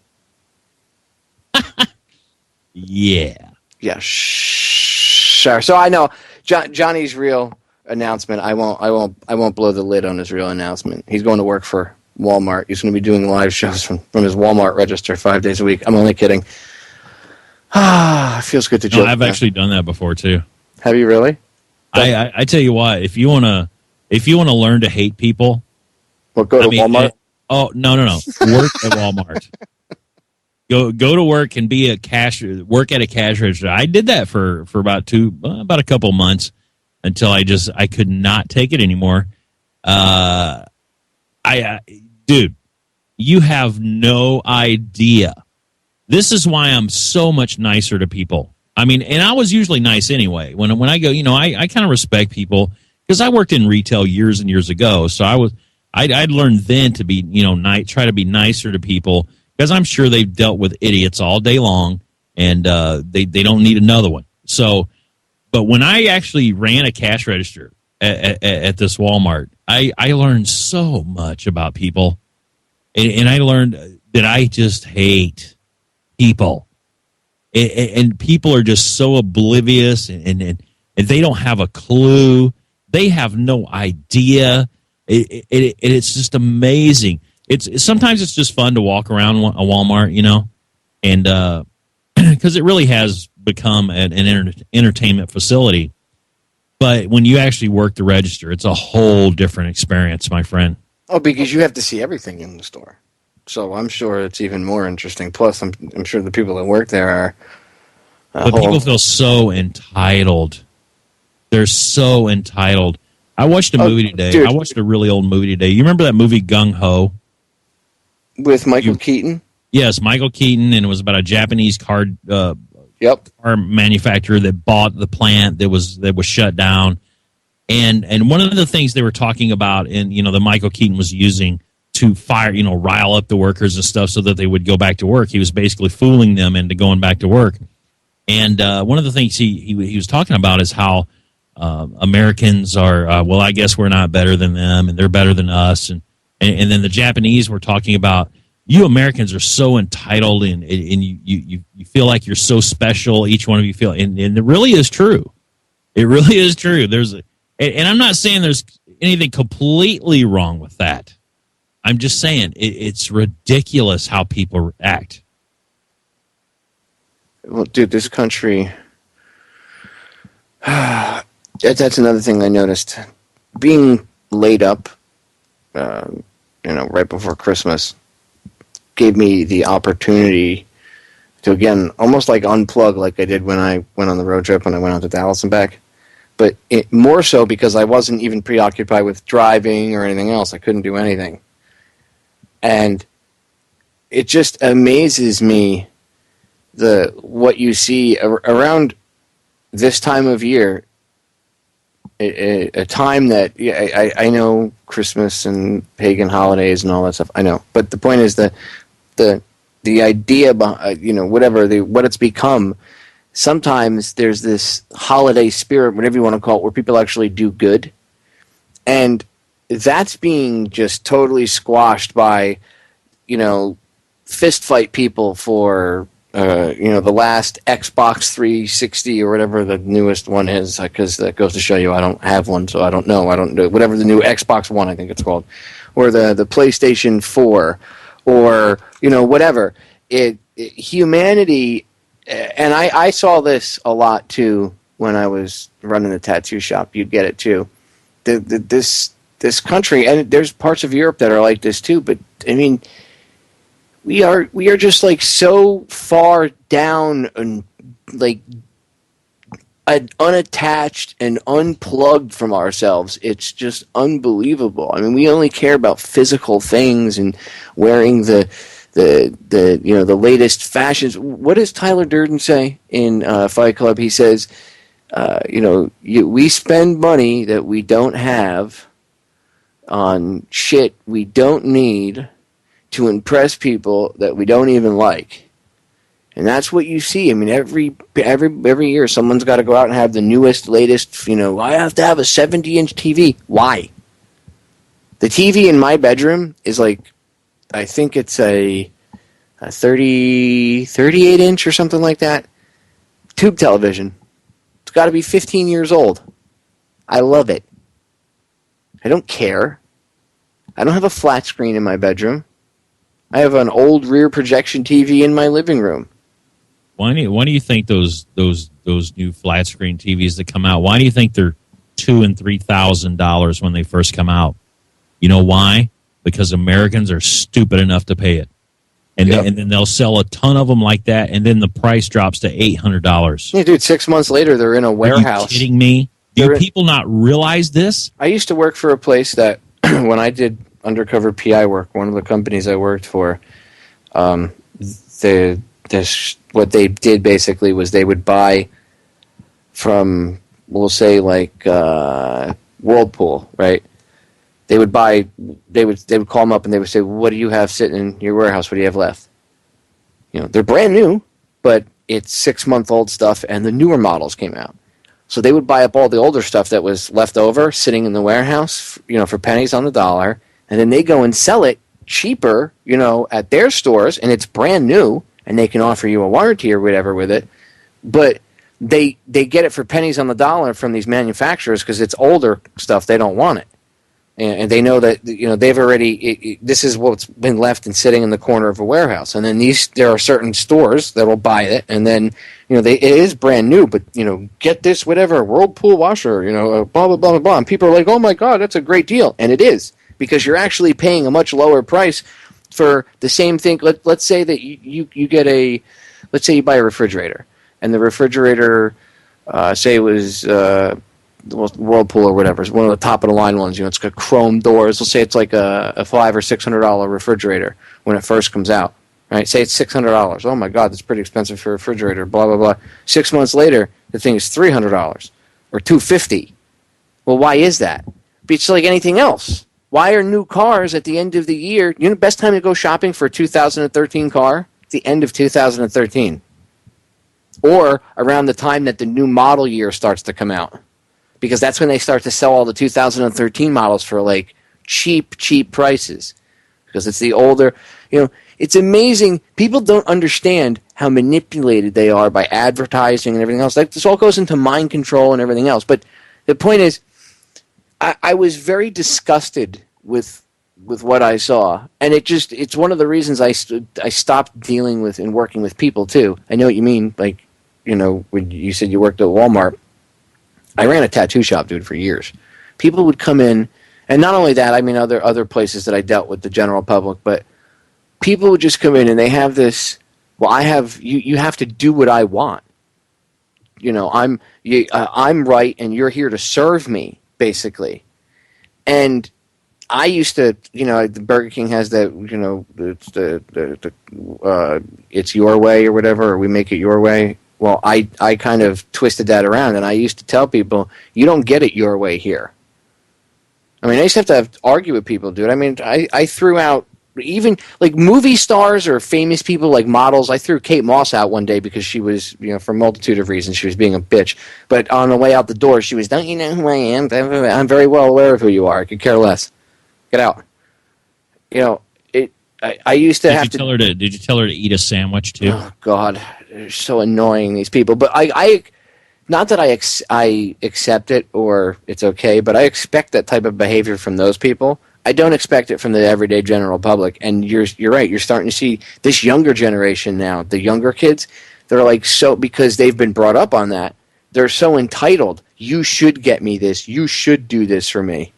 Yeah. Yeah. Sure. So I know Johnny's real announcement. I won't blow the lid on his real announcement. He's going to work for Walmart. He's going to be doing live shows from his Walmart register 5 days a week. I'm only kidding. It feels good to joke. I've actually done that before too. Have you really? I tell you what, if you wanna learn to hate people, Well, go to Walmart. No. Work at Walmart. Go to work and be work at a cash register. I did that for about a couple months until I could not take it anymore. Dude, you have no idea. This is why I'm so much nicer to people. I mean, and I was usually nice anyway. When I go, I kind of respect people because I worked in retail years and years ago. So I'd learned then to be, try to be nicer to people because I'm sure they've dealt with idiots all day long and they don't need another one. So, but when I actually ran a cash register at this Walmart, I learned so much about people, and I learned that I just hate people. And people are just so oblivious, and they don't have a clue. They have no idea. It's just amazing. Sometimes it's just fun to walk around a Walmart, and because it really has become an entertainment facility. But when you actually work the register, it's a whole different experience, my friend. Oh, because you have to see everything in the store. So I'm sure it's even more interesting. Plus, I'm sure the people that work there are. But people feel so entitled. They're so entitled. I watched a movie today. Dude. I watched a really old movie today. You remember that movie Gung Ho? With Michael Keaton? Yes, Michael Keaton, and it was about a Japanese car manufacturer that bought the plant that was shut down. And one of the things they were talking about, and that Michael Keaton was using to fire, rile up the workers and stuff so that they would go back to work. He was basically fooling them into going back to work. And one of the things he was talking about is how Americans are, I guess we're not better than them, and they're better than us. And then the Japanese were talking about, you Americans are so entitled, and you feel like you're so special. Each one of you feel, and it really is true. It really is true. And I'm not saying there's anything completely wrong with that. I'm just saying it's ridiculous how people act. Well, dude, this country. That's another thing I noticed. Being laid up, right before Christmas, gave me the opportunity to, again, almost like unplug like I did when I went on the road trip when I went out to Dallas and back. But more so because I wasn't even preoccupied with driving or anything else. I couldn't do anything. And it just amazes me what you see around this time of year, a time that I know Christmas and pagan holidays and all that stuff. I know, but the point is that the idea behind what it's become. Sometimes there's this holiday spirit, whatever you want to call it, where people actually do good, and that's being just totally squashed by, fist fight people for, the last Xbox 360 or whatever the newest one is, because that goes to show you I don't have one, so I don't know. I don't know. Whatever the new Xbox One, I think it's called, or the PlayStation 4, or, whatever. Humanity, and I saw this a lot too when I was running the tattoo shop. You'd get it too. This country, and there's parts of Europe that are like this too, but I mean, we are just like so far down and like unattached and unplugged from ourselves. It's just unbelievable. I mean, we only care about physical things and wearing the latest fashions. What does Tyler Durden say in Fight Club? He says, we spend money that we don't have on shit we don't need to impress people that we don't even like. And that's what you see. I mean, every year someone's got to go out and have the newest, latest, I have to have a 70-inch TV. Why? The TV in my bedroom is like, I think it's a 38-inch or something like that. Tube television. It's got to be 15 years old. I love it. I don't care. I don't have a flat screen in my bedroom. I have an old rear projection TV in my living room. Why do you think those new flat screen TVs that come out? Why do you think they're $2,000 and $3,000 when they first come out? You know why? Because Americans are stupid enough to pay it, and then they'll sell a ton of them like that, and then the price drops to $800. Yeah, dude. 6 months later, they're in a warehouse. Are you kidding me? Do people not realize this? I used to work for a place that, when I did undercover PI work, one of the companies I worked for, what they did basically was they would buy from, we'll say, like Whirlpool, right? They would call them up and they would say, "What do you have sitting in your warehouse? What do you have left?" They're brand new, but it's 6-month-old stuff, and the newer models came out. So they would buy up all the older stuff that was left over, sitting in the warehouse, for pennies on the dollar, and then they go and sell it cheaper, at their stores, and it's brand new, and they can offer you a warranty or whatever with it, but they get it for pennies on the dollar from these manufacturers because it's older stuff. They don't want it, and they know that they've already. This is what's been left and sitting in the corner of a warehouse, and then there are certain stores that will buy it, and then it is brand new, but get this whatever Whirlpool washer, blah blah blah blah blah, and people are like, "Oh my God, that's a great deal," and it is because you're actually paying a much lower price for the same thing. Let's say that you get let's say you buy a refrigerator, and the refrigerator, say it was Whirlpool or whatever, it's one of the top of the line ones. It's got chrome doors. Let's say it's like a $500 or $600 refrigerator when it first comes out. Right? Say it's $600. Oh my God, that's pretty expensive for a refrigerator. Blah blah blah. 6 months later, the thing is $300 or $250. Well, why is that? It's like anything else. Why are new cars at the end of the year? The best time to go shopping for a 2013 car? It's the end of 2013. Or around the time that the new model year starts to come out. Because that's when they start to sell all the 2013 models for like cheap prices. Because it's the older, it's amazing. People don't understand how manipulated they are by advertising and everything else. Like, this all goes into mind control and everything else. But the point is, I was very disgusted with what I saw, and it's one of the reasons I stopped dealing with and working with people too. I know what you mean, like, when you said you worked at Walmart. I ran a tattoo shop, dude, for years. People would come in, and not only that, I mean other places that I dealt with the general public, but people would just come in and they have this. Well, you have to do what I want. I'm right, and you're here to serve me. Basically, and I used to, the Burger King has that, it's your way or whatever, or we make it your way. Well, I kind of twisted that around, and I used to tell people, you don't get it your way here. I mean, I used to have to argue with people, dude. I mean, I threw out even like movie stars or famous people like models. I threw Kate Moss out one day because she was, for a multitude of reasons, she was being a bitch. But on the way out the door, she was, "Don't you know who I am? I'm very well aware of who you are. I could care less. Get out." I used to have to. Did you tell her to eat a sandwich too? Oh God, they're so annoying, these people. But I not that I accept it or it's okay, but I expect that type of behavior from those people. I don't expect it from the everyday general public. And you're right. You're starting to see this younger generation now, the younger kids. They're like, so because they've been brought up on that, they're so entitled. You should get me this. You should do this for me,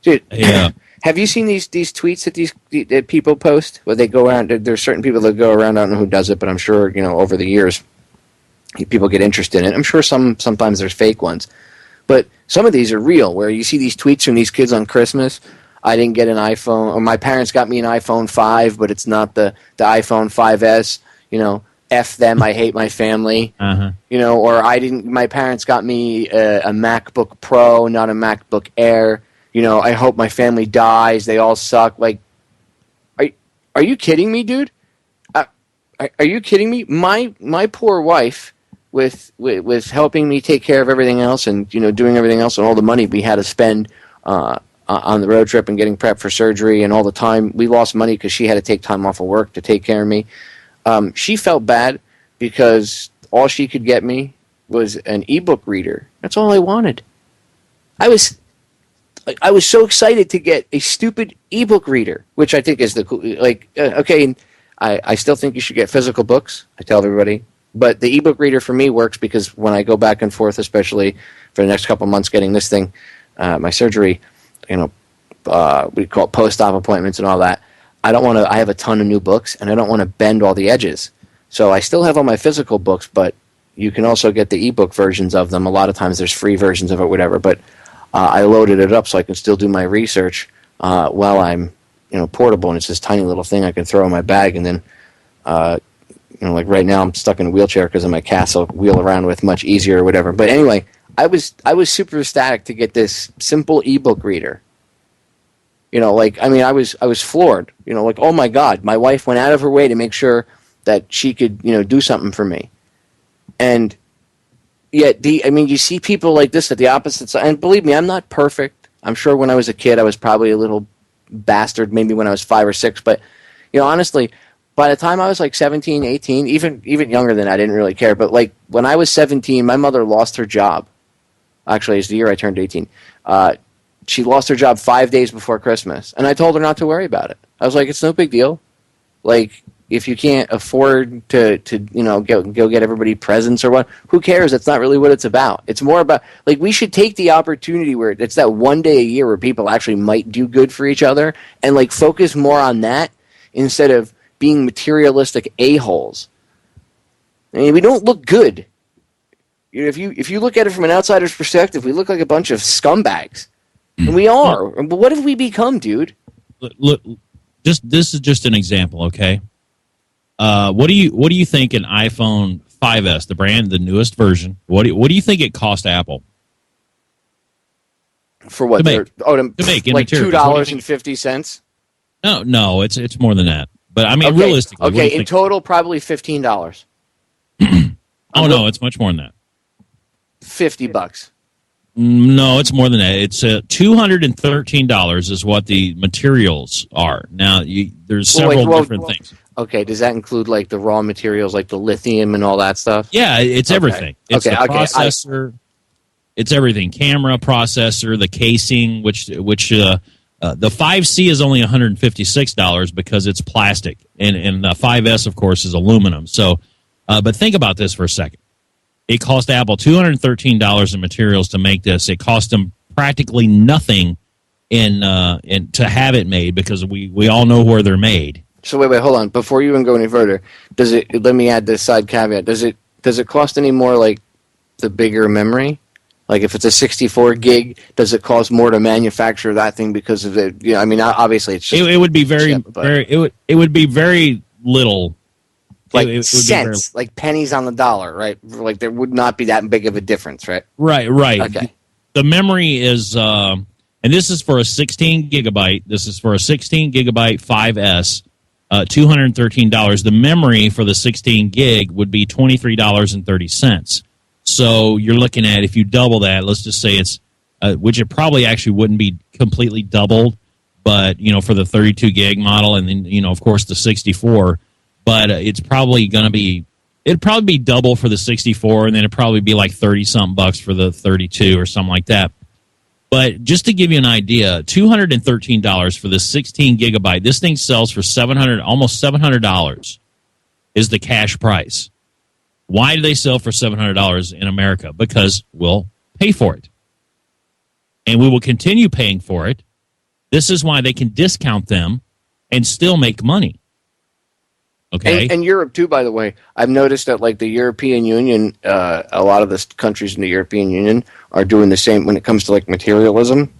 dude. Yeah. Have you seen these tweets that people post where they go around? There's certain people that go around. I don't know who does it, but I'm sure over the years people get interested in it. I'm sure sometimes there's fake ones, but some of these are real. Where you see these tweets from these kids on Christmas. I didn't get an iPhone, or my parents got me an iPhone 5, but it's not the iPhone 5S. F them, I hate my family. You know, or my parents got me a MacBook Pro, not a MacBook Air. You know, I hope my family dies. They all suck. Like, are you kidding me, dude? Are you kidding me? My poor wife, with helping me take care of everything else, and, you know, doing everything else, and all the money we had to spend on the road trip and getting prepped for surgery, and all the time we lost money because she had to take time off of work to take care of me. She felt bad because all she could get me was an ebook reader. That's all I wanted. I was so excited to get a stupid ebook reader, which I think is okay. I still think you should get physical books. I tell everybody, but the ebook reader for me works because when I go back and forth, especially for the next couple months, getting this thing, my surgery, you know, we call it post-op appointments and all that. I have a ton of new books, and I don't want to bend all the edges. So I still have all my physical books, but you can also get the ebook versions of them. A lot of times there's free versions of it, whatever. But I loaded it up so I can still do my research while I'm, you know, portable, and it's this tiny little thing I can throw in my bag. And then, you know, like right now I'm stuck in a wheelchair because of my cast, so I'll wheel around with much easier or whatever. But anyway, I was super ecstatic to get this simple ebook reader. You know, like, I mean, I was floored. You know, like, oh my God, my wife went out of her way to make sure that she could, you know, do something for me. And yet, you see people like this at the opposite side. And believe me, I'm not perfect. I'm sure when I was a kid, I was probably a little bastard, maybe when I was 5 or 6. But, you know, honestly, by the time I was like 17, 18, even younger than that, I didn't really care. But like when I was 17, my mother lost her job. Actually, it's the year I turned 18. She lost her job 5 days before Christmas, and I told her not to worry about it. I was like, it's no big deal. Like, if you can't afford to you know, go get everybody presents or what, who cares? That's not really what it's about. It's more about, like, we should take the opportunity where it's that one day a year where people actually might do good for each other, and like focus more on that instead of being materialistic a-holes. I mean, we don't look good. You know, if you look at it from an outsider's perspective, we look like a bunch of scumbags. And we are. But what have we become, dude? Look, this is just an example, okay? What do you think an iPhone 5S, the brand, the newest version? What do you think it cost Apple? For what? To make like $2.50. No, it's more than that. But I mean, realistically, okay, in total, probably $15. Oh no, it's much more than that. $50. No, it's more than that. It's $213 is what the materials are. Now, there's several different things. Okay, does that include like the raw materials, like the lithium and all that stuff? Yeah, it's everything. It's the processor. It's everything: camera, processor, the casing. Which the 5C is only $156 because it's plastic, and the 5S, of course, is aluminum. So, but think about this for a second. It cost Apple $213 in materials to make this. It cost them practically nothing in to have it made because we all know where they're made. So wait, hold on. Before you even go any further, let me add this side caveat. Does it cost any more, like, the bigger memory? Like, if it's a 64 gig, does it cost more to manufacture that thing because of it? You know, I mean, obviously it's just it would be very it would be very little. Like cents, like pennies on the dollar, right? Like there would not be that big of a difference, right? Right. Okay. The memory is, and this is for a 16 gigabyte. This is for a 16 gigabyte 5S, $213. The memory for the 16 gig would be $23.30. So you're looking at, if you double that, let's just say it's, which it probably actually wouldn't be completely doubled, but, you know, for the 32 gig model, and then, you know, of course, the 64. But it's probably going to be, it'd probably be double for the 64, and then it'd probably be like 30-something bucks for the 32 or something like that. But just to give you an idea, $213 for the 16 gigabyte. This thing sells for almost $700 is the cash price. Why do they sell for $700 in America? Because we'll pay for it. And we will continue paying for it. This is why they can discount them and still make money. Okay. And Europe too, by the way. I've noticed that, like, the European Union, a lot of the countries in the European Union are doing the same when it comes to, like, materialism.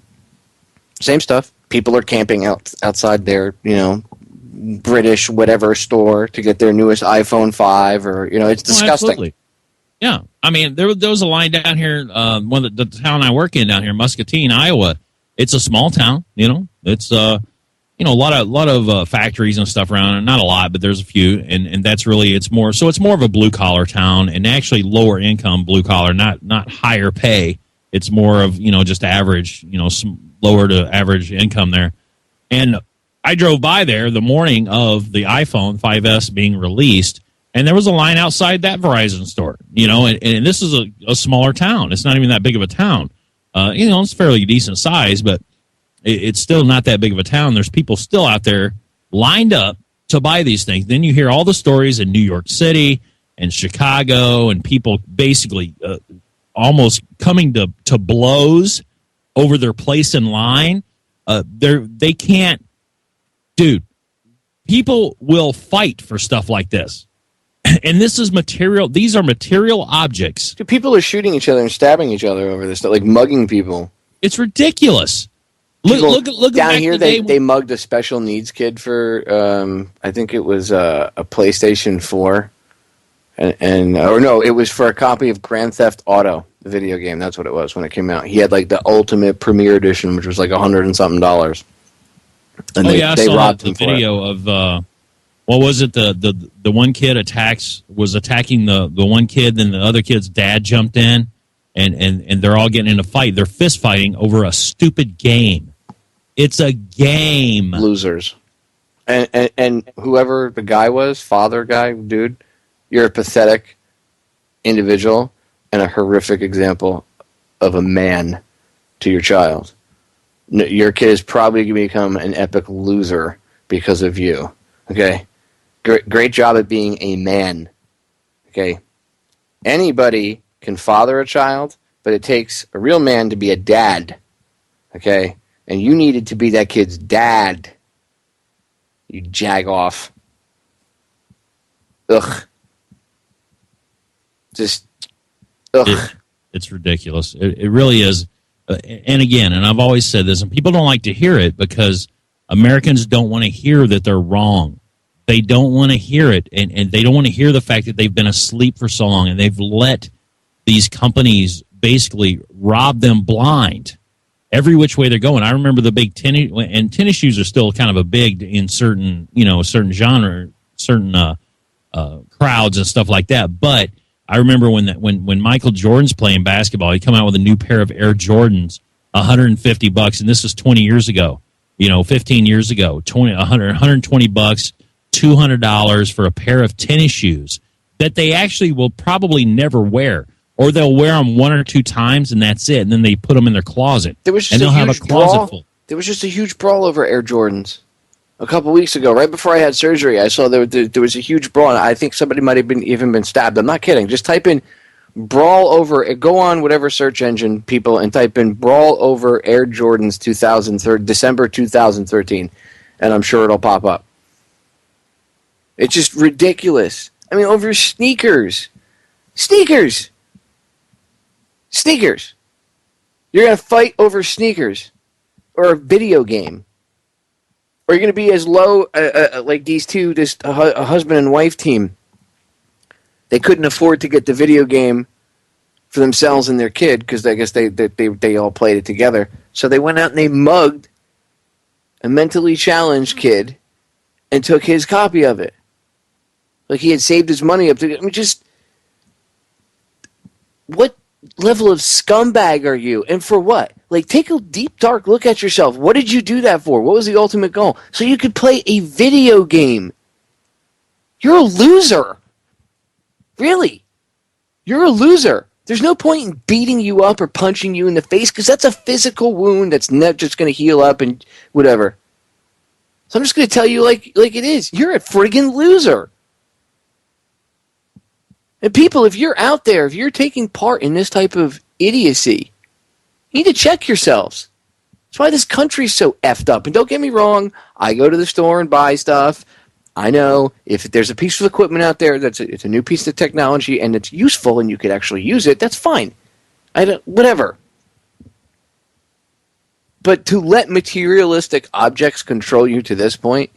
Same stuff. People are camping outside their, you know, British whatever store to get their newest iPhone 5, or it's disgusting. Absolutely. Yeah, I mean, there was a line down here. The town I work in down here, Muscatine, Iowa. It's a small town. It's a lot of factories and stuff around. And not a lot, but there's a few, and that's really it's more of a blue collar town, and actually lower income blue collar, not higher pay. It's more of just average, lower to average income there. And I drove by there the morning of the iPhone 5S being released. And there was a line outside that Verizon store, and this is a smaller town. It's not even that big of a town. It's fairly decent size, but it's still not that big of a town. There's people still out there lined up to buy these things. Then you hear all the stories in New York City and Chicago, and people basically almost coming to blows over their place in line. They can't, dude. People will fight for stuff like this. And this is material. These are material objects. Dude, people are shooting each other and stabbing each other over this stuff, like mugging people. It's ridiculous. Look down here. They mugged a special needs kid for I think it was a PlayStation 4, or no, it was for a copy of Grand Theft Auto, the video game. That's what it was when it came out. He had like the Ultimate Premiere Edition, which was like $100 and something. And they robbed him for it. Video of. What was it? The one kid was attacking the one kid, then the other kid's dad jumped in, and they're all getting in a fight. They're fist fighting over a stupid game. It's a game. Losers. And whoever the guy was, father guy, dude, you're a pathetic individual and a horrific example of a man to your child. Your kid is probably going to become an epic loser because of you. Okay? Great job at being a man. Okay? Anybody can father a child, but it takes a real man to be a dad. Okay? And you needed to be that kid's dad. You jag off. Ugh. Just, ugh. It's ridiculous. It really is. And again, and I've always said this, and people don't like to hear it because Americans don't want to hear that they're wrong. They don't want to hear it, and they don't want to hear the fact that they've been asleep for so long, and they've let these companies basically rob them blind every which way they're going. I remember the big tennis shoes are still kind of a big in certain genre, certain crowds and stuff like that. But I remember when Michael Jordan's playing basketball, he come out with a new pair of Air Jordans, $150, and this is 20 years ago. 15 years ago, $120, $200 for a pair of tennis shoes that they actually will probably never wear, or they'll wear them one or two times and that's it, and then they put them in their closet. There was just There was just a huge brawl over Air Jordans a couple weeks ago, right before I had surgery. I saw there was a huge brawl, and I think somebody might have even been stabbed. I'm not kidding. Just type in brawl over, go on whatever search engine, people, and type in brawl over Air Jordans December 2013, and I'm sure it'll pop up. It's just ridiculous. I mean, over sneakers. Sneakers! You're going to fight over sneakers or a video game. Or you're going to be as low like these two, a husband and wife team. They couldn't afford to get the video game for themselves and their kid because I guess they all played it together. So they went out and they mugged a mentally challenged kid and took his copy of it. Like he had saved his money up to... I mean, just... What level of scumbag are you? And for what? Like, take a deep, dark look at yourself. What did you do that for? What was the ultimate goal? So you could play a video game. You're a loser. Really. You're a loser. There's no point in beating you up or punching you in the face because that's a physical wound that's not just going to heal up and whatever. So I'm just going to tell you like it is. You're a friggin' loser. And people, if you're out there, if you're taking part in this type of idiocy, you need to check yourselves. That's why this country's so effed up. And don't get me wrong, I go to the store and buy stuff. I know if there's a piece of equipment out there it's a new piece of technology and it's useful and you could actually use it, that's fine. Whatever. But to let materialistic objects control you to this point,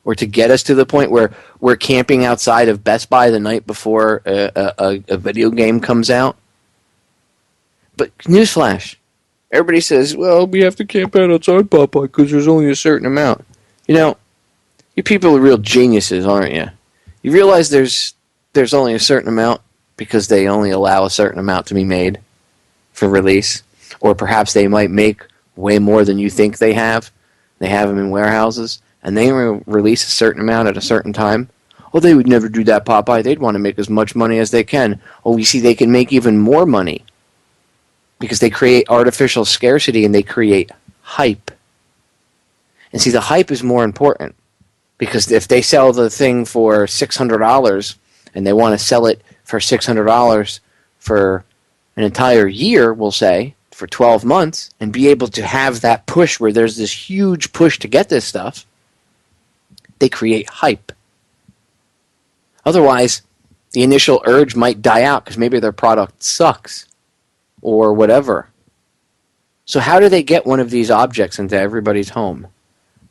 or to get us to the point where we're camping outside of Best Buy the night before a video game comes out. But newsflash, everybody says, well, we have to camp out outside Popeye because there's only a certain amount. You know, you people are real geniuses, aren't you? You realize there's only a certain amount because they only allow a certain amount to be made for release, or perhaps they might make way more than you think they have. They have them in warehouses, and they release a certain amount at a certain time. Well, they would never do that, Popeye. They'd want to make as much money as they can. Oh, you see, they can make even more money because they create artificial scarcity and they create hype. And see, the hype is more important because if they sell the thing for $600 and they want to sell it for $600 for an entire year, we'll say, for 12 months, and be able to have that push where there's this huge push to get this stuff, they create hype. Otherwise, the initial urge might die out because maybe their product sucks or whatever. So how do they get one of these objects into everybody's home?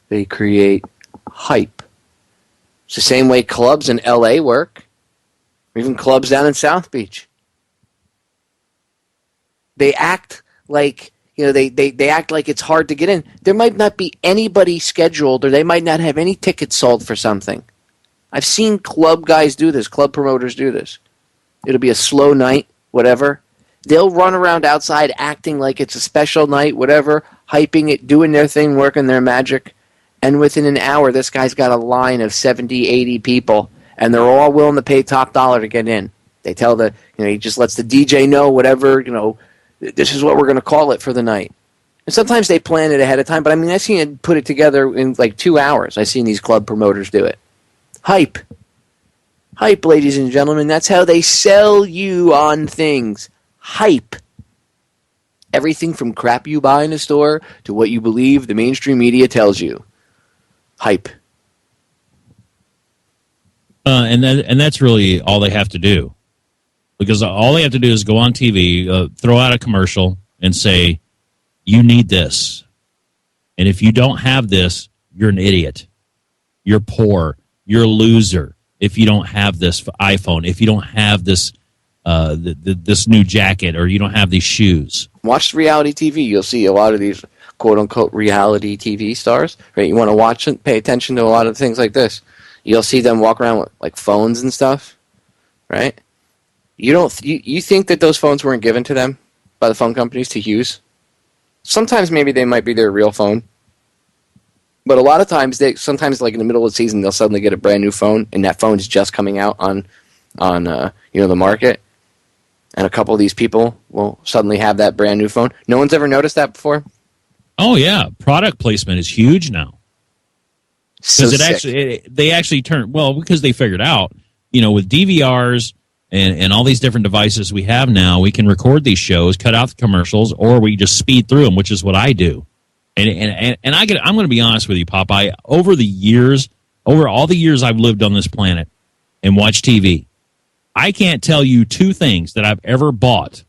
They create hype. It's the same way clubs in LA work, or even clubs down in South Beach. They act like, they act like it's hard to get in. There might not be anybody scheduled, or they might not have any tickets sold for something. I've seen club guys do this, club promoters do this. It'll be a slow night, whatever. They'll run around outside acting like it's a special night, whatever, hyping it, doing their thing, working their magic. And within an hour, this guy's got a line of 70, 80 people, and they're all willing to pay top dollar to get in. They tell he just lets the DJ know, whatever, this is what we're going to call it for the night. And sometimes they plan it ahead of time, but I mean, I've seen it put it together in like 2 hours. I've seen these club promoters do it. Hype. Hype, ladies and gentlemen. That's how they sell you on things. Hype. Everything from crap you buy in a store to what you believe the mainstream media tells you. Hype. And that's really all they have to do. Because all they have to do is go on TV, throw out a commercial, and say, you need this. And if you don't have this, you're an idiot. You're poor. You're a loser if you don't have this iPhone, if you don't have this this new jacket, or you don't have these shoes. Watch reality TV. You'll see a lot of these quote-unquote reality TV stars. Right? You want to watch and pay attention to a lot of things like this. You'll see them walk around with like phones and stuff, right? You think that those phones weren't given to them by the phone companies to use? Sometimes maybe they might be their real phone. But a lot of times, sometimes like in the middle of the season, they'll suddenly get a brand new phone, and that phone is just coming out on the market. And a couple of these people will suddenly have that brand new phone. No one's ever noticed that before? Oh, yeah. Product placement is huge now. Because they actually turn, because they figured out, with DVRs and all these different devices we have now, we can record these shows, cut out the commercials, or we just speed through them, which is what I do. And I'm going to be honest with you, Popeye. Over all the years I've lived on this planet and watched TV, I can't tell you two things that I've ever bought.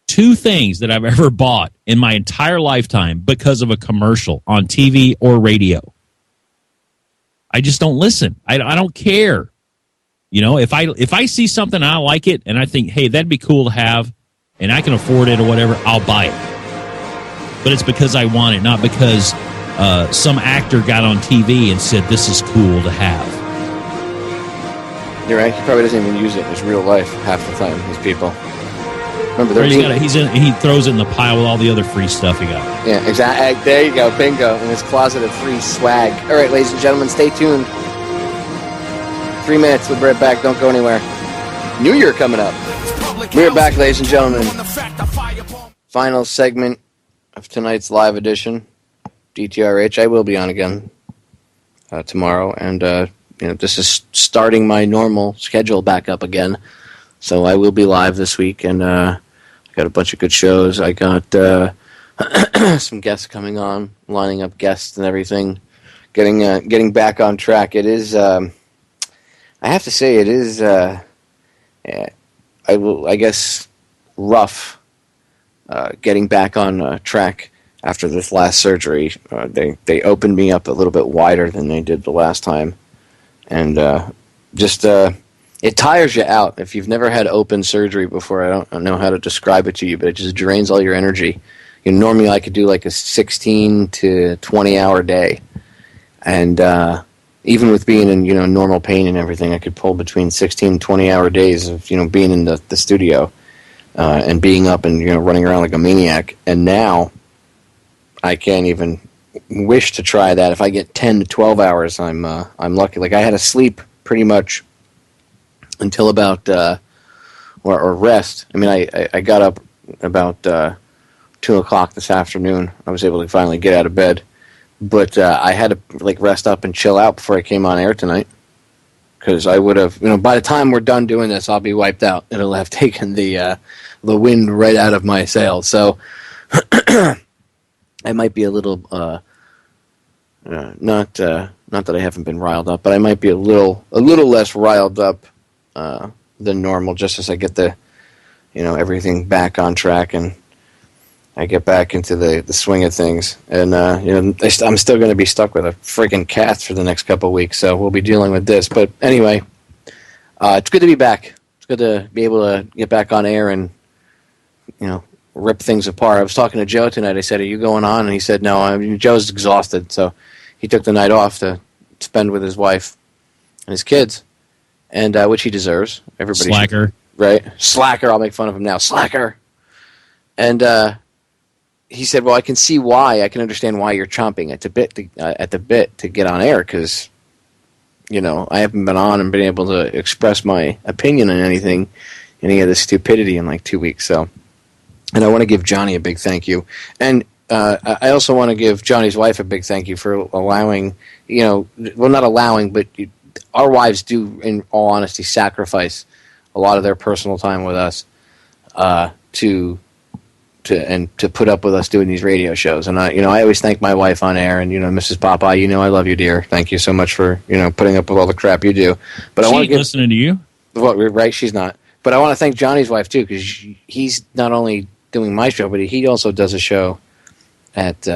Two things that I've ever bought in my entire lifetime because of a commercial on TV or radio. I just don't listen. I don't care. If I see something and I like it and I think, hey, that'd be cool to have, and I can afford it or whatever, I'll buy it. But it's because I want it, not because some actor got on TV and said this is cool to have. You're right. He probably doesn't even use it in his real life half the time. These people. Remember, he throws it in the pile with all the other free stuff he got. Yeah, exactly. There you go, bingo. In his closet of free swag. All right, ladies and gentlemen, stay tuned. 3 minutes. We'll be right back. Don't go anywhere. New Year coming up. We're back, ladies and gentlemen. Final segment of tonight's live edition, DTRH. I will be on again tomorrow, and this is starting my normal schedule back up again. So I will be live this week, and I got a bunch of good shows. I got some guests coming on, lining up guests and everything, getting back on track. It is, I have to say, it is, I guess, rough getting back on track after this last surgery. They opened me up a little bit wider than they did the last time, and it tires you out. If you've never had open surgery before, I don't know how to describe it to you, but it just drains all your energy. Normally I could do like a 16 to 20 hour day, and even with being in normal pain and everything, I could pull between 16 and 20 hour days of being in the studio and being up and running around like a maniac. And now I can't even wish to try that. If I get 10 to 12 hours, I'm lucky. Like I had to sleep pretty much until about or rest. I mean, I got up about 2 o'clock this afternoon. I was able to finally get out of bed, but I had to rest up and chill out before I came on air tonight, because I would have, by the time we're done doing this, I'll be wiped out. It'll have taken the wind right out of my sails. So I might be a little not that I haven't been riled up, but I might be a little less riled up than normal, just as I get the everything back on track and I get back into the swing of things. And I'm still going to be stuck with a freaking cat for the next couple of weeks, so we'll be dealing with this. But anyway, it's good to be back. It's good to be able to get back on air and rip things apart. I was talking to Joe tonight. I said, "Are you going on?" And he said, "No, Joe's exhausted." So he took the night off to spend with his wife and his kids, and which he deserves. Everybody slacker, right? Slacker. I'll make fun of him now. Slacker. And he said, "Well, I can see why. I can understand why you're chomping at the bit to get on air, because I haven't been on and been able to express my opinion on any of this stupidity in like 2 weeks." So, and I want to give Johnny a big thank you, and I also want to give Johnny's wife a big thank you for allowing, well, not allowing, but our wives do, in all honesty, sacrifice a lot of their personal time with us to put up with us doing these radio shows. And I always thank my wife on air, and Mrs. Popeye, I love you, dear. Thank you so much for putting up with all the crap you do. But I want to get listening to you. Well, right, she's not. But I want to thank Johnny's wife too, because he's not only doing my show, but he also does a show at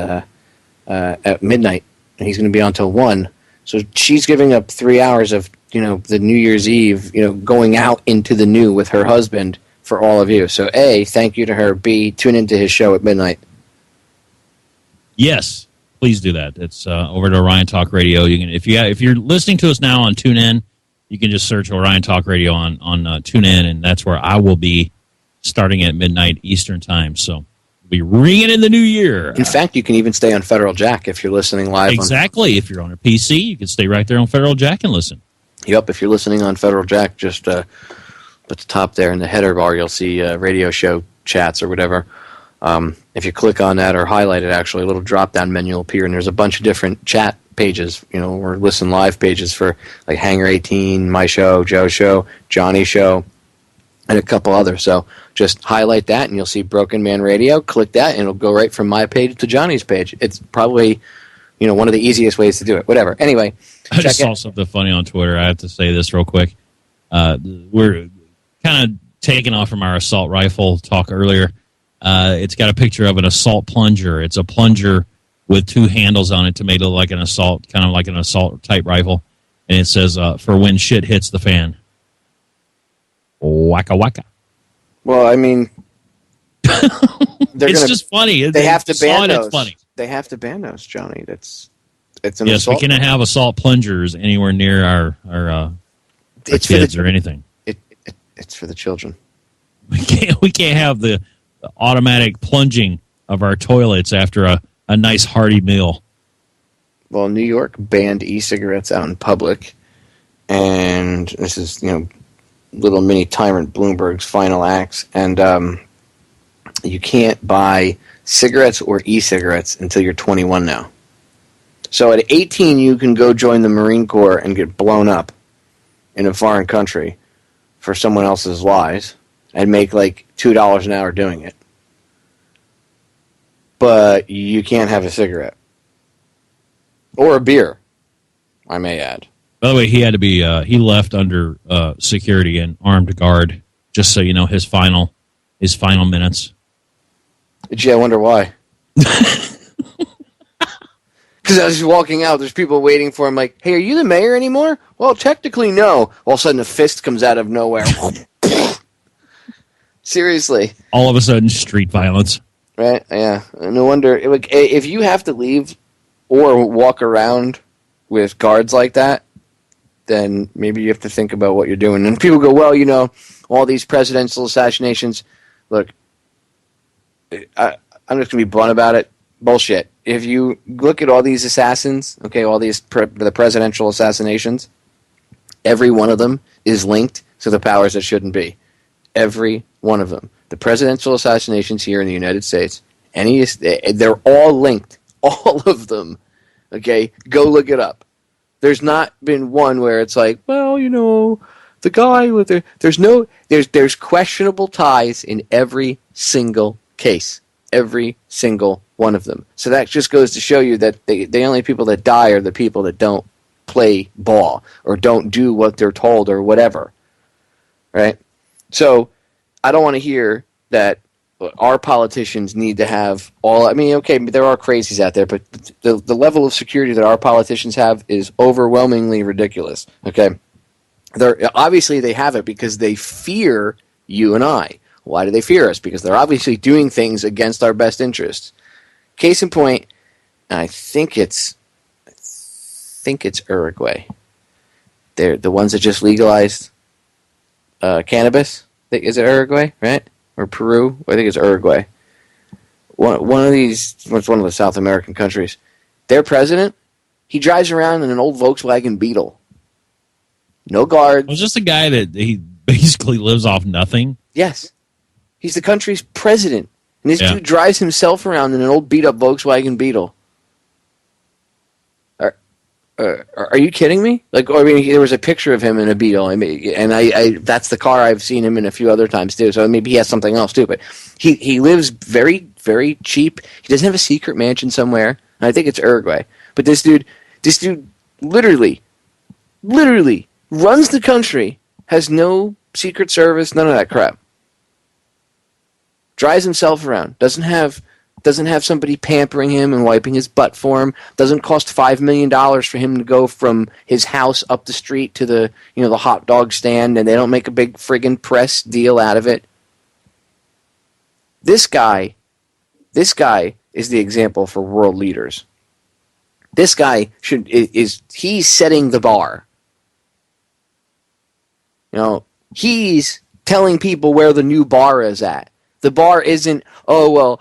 midnight, and he's going to be on till 1. So she's giving up 3 hours of the New Year's Eve, going out into the new with her husband for all of you. So A, thank you to her. B, tune into his show at midnight. Yes, please do that. It's over to Orion Talk Radio. You can, if you're listening to us now on TuneIn, you can just search Orion Talk Radio on TuneIn, and that's where I will be starting at midnight Eastern time. So we'll be ringing in the new year. In fact, you can even stay on Federal Jack if you're listening live. Exactly. If you're on a PC, you can stay right there on Federal Jack and listen. Yep. If you're listening on Federal Jack, just at the top there in the header bar, you'll see radio show chats or whatever. If you click on that or highlight it, actually, a little drop-down menu will appear, and there's a bunch of different chat pages, or listen live pages for like Hangar 18, my show, Joe's show, Johnny's show, and a couple others. So just highlight that, and you'll see Broken Man Radio. Click that, and it'll go right from my page to Johnny's page. It's probably, one of the easiest ways to do it. Whatever. Anyway, I just saw something funny on Twitter. I have to say this real quick. We're kind of taking off from our assault rifle talk earlier. It's got a picture of an assault plunger. It's a plunger with 2 handles on it to make it look like an assault, kind of like an assault type rifle. And it says, for when shit hits the fan. Waka waka. Well, I mean, it's just funny. They have to ban those. It's funny. They have to ban those, Johnny. It's an assault. We can't have assault plungers anywhere near our kids or anything. It's for the children. We can't have the automatic plunging of our toilets after a nice hearty meal. Well, New York banned e-cigarettes out in public, and this is little mini tyrant Bloomberg's final acts, and you can't buy cigarettes or e-cigarettes until you're 21 now. So at 18, you can go join the Marine Corps and get blown up in a foreign country for someone else's lies and make like $2 an hour doing it. But you can't have a cigarette. Or a beer, I may add. By the way, he had to be, he left under security and armed guard, just so you know his final minutes. Gee, I wonder why. Because as he's walking out, there's people waiting for him like, hey, are you the mayor anymore? Well, technically, no. All of a sudden, a fist comes out of nowhere. Seriously. All of a sudden, street violence. Right? Yeah. No wonder. If you have to leave or walk around with guards like that, then maybe you have to think about what you're doing. And people go, well, all these presidential assassinations. Look, I'm just going to be blunt about it. Bullshit. If you look at all these assassins, okay, all these the presidential assassinations, every one of them is linked to the powers that shouldn't be. Every one of them. The presidential assassinations here in the United States, they're all linked. All of them. Okay? Go look it up. There's not been one where it's like, well, the guy with there's questionable ties in every single case. Every single one of them. So that just goes to show you that the only people that die are the people that don't play ball or don't do what they're told or whatever. Right? So I don't want to hear that our politicians need to have okay, there are crazies out there, but the level of security that our politicians have is overwhelmingly ridiculous. Okay? Obviously they have it because they fear you and I. Why do they fear us? Because they're obviously doing things against our best interests. Case in point, I think it's Uruguay. They're the ones that just legalized cannabis. Is it Uruguay, right? Or Peru? I think it's Uruguay. One of these, it's one of the South American countries. Their president, he drives around in an old Volkswagen Beetle. No guards. Was this a guy that he basically lives off nothing? Yes. He's the country's president. And this dude drives himself around in an old beat-up Volkswagen Beetle. Are you kidding me? There was a picture of him in a Beetle, and I that's the car I've seen him in a few other times too. So maybe he has something else too. But he lives very, very cheap. He doesn't have a secret mansion somewhere. I think it's Uruguay. But this dude literally runs the country. Has no Secret Service, none of that crap. Drives himself around. Doesn't have somebody pampering him and wiping his butt for him. Doesn't cost $5 million for him to go from his house up the street to the hot dog stand, and they don't make a big friggin' press deal out of it. This guy is the example for world leaders. This guy he's setting the bar. He's telling people where the new bar is at. The bar isn't, oh, well,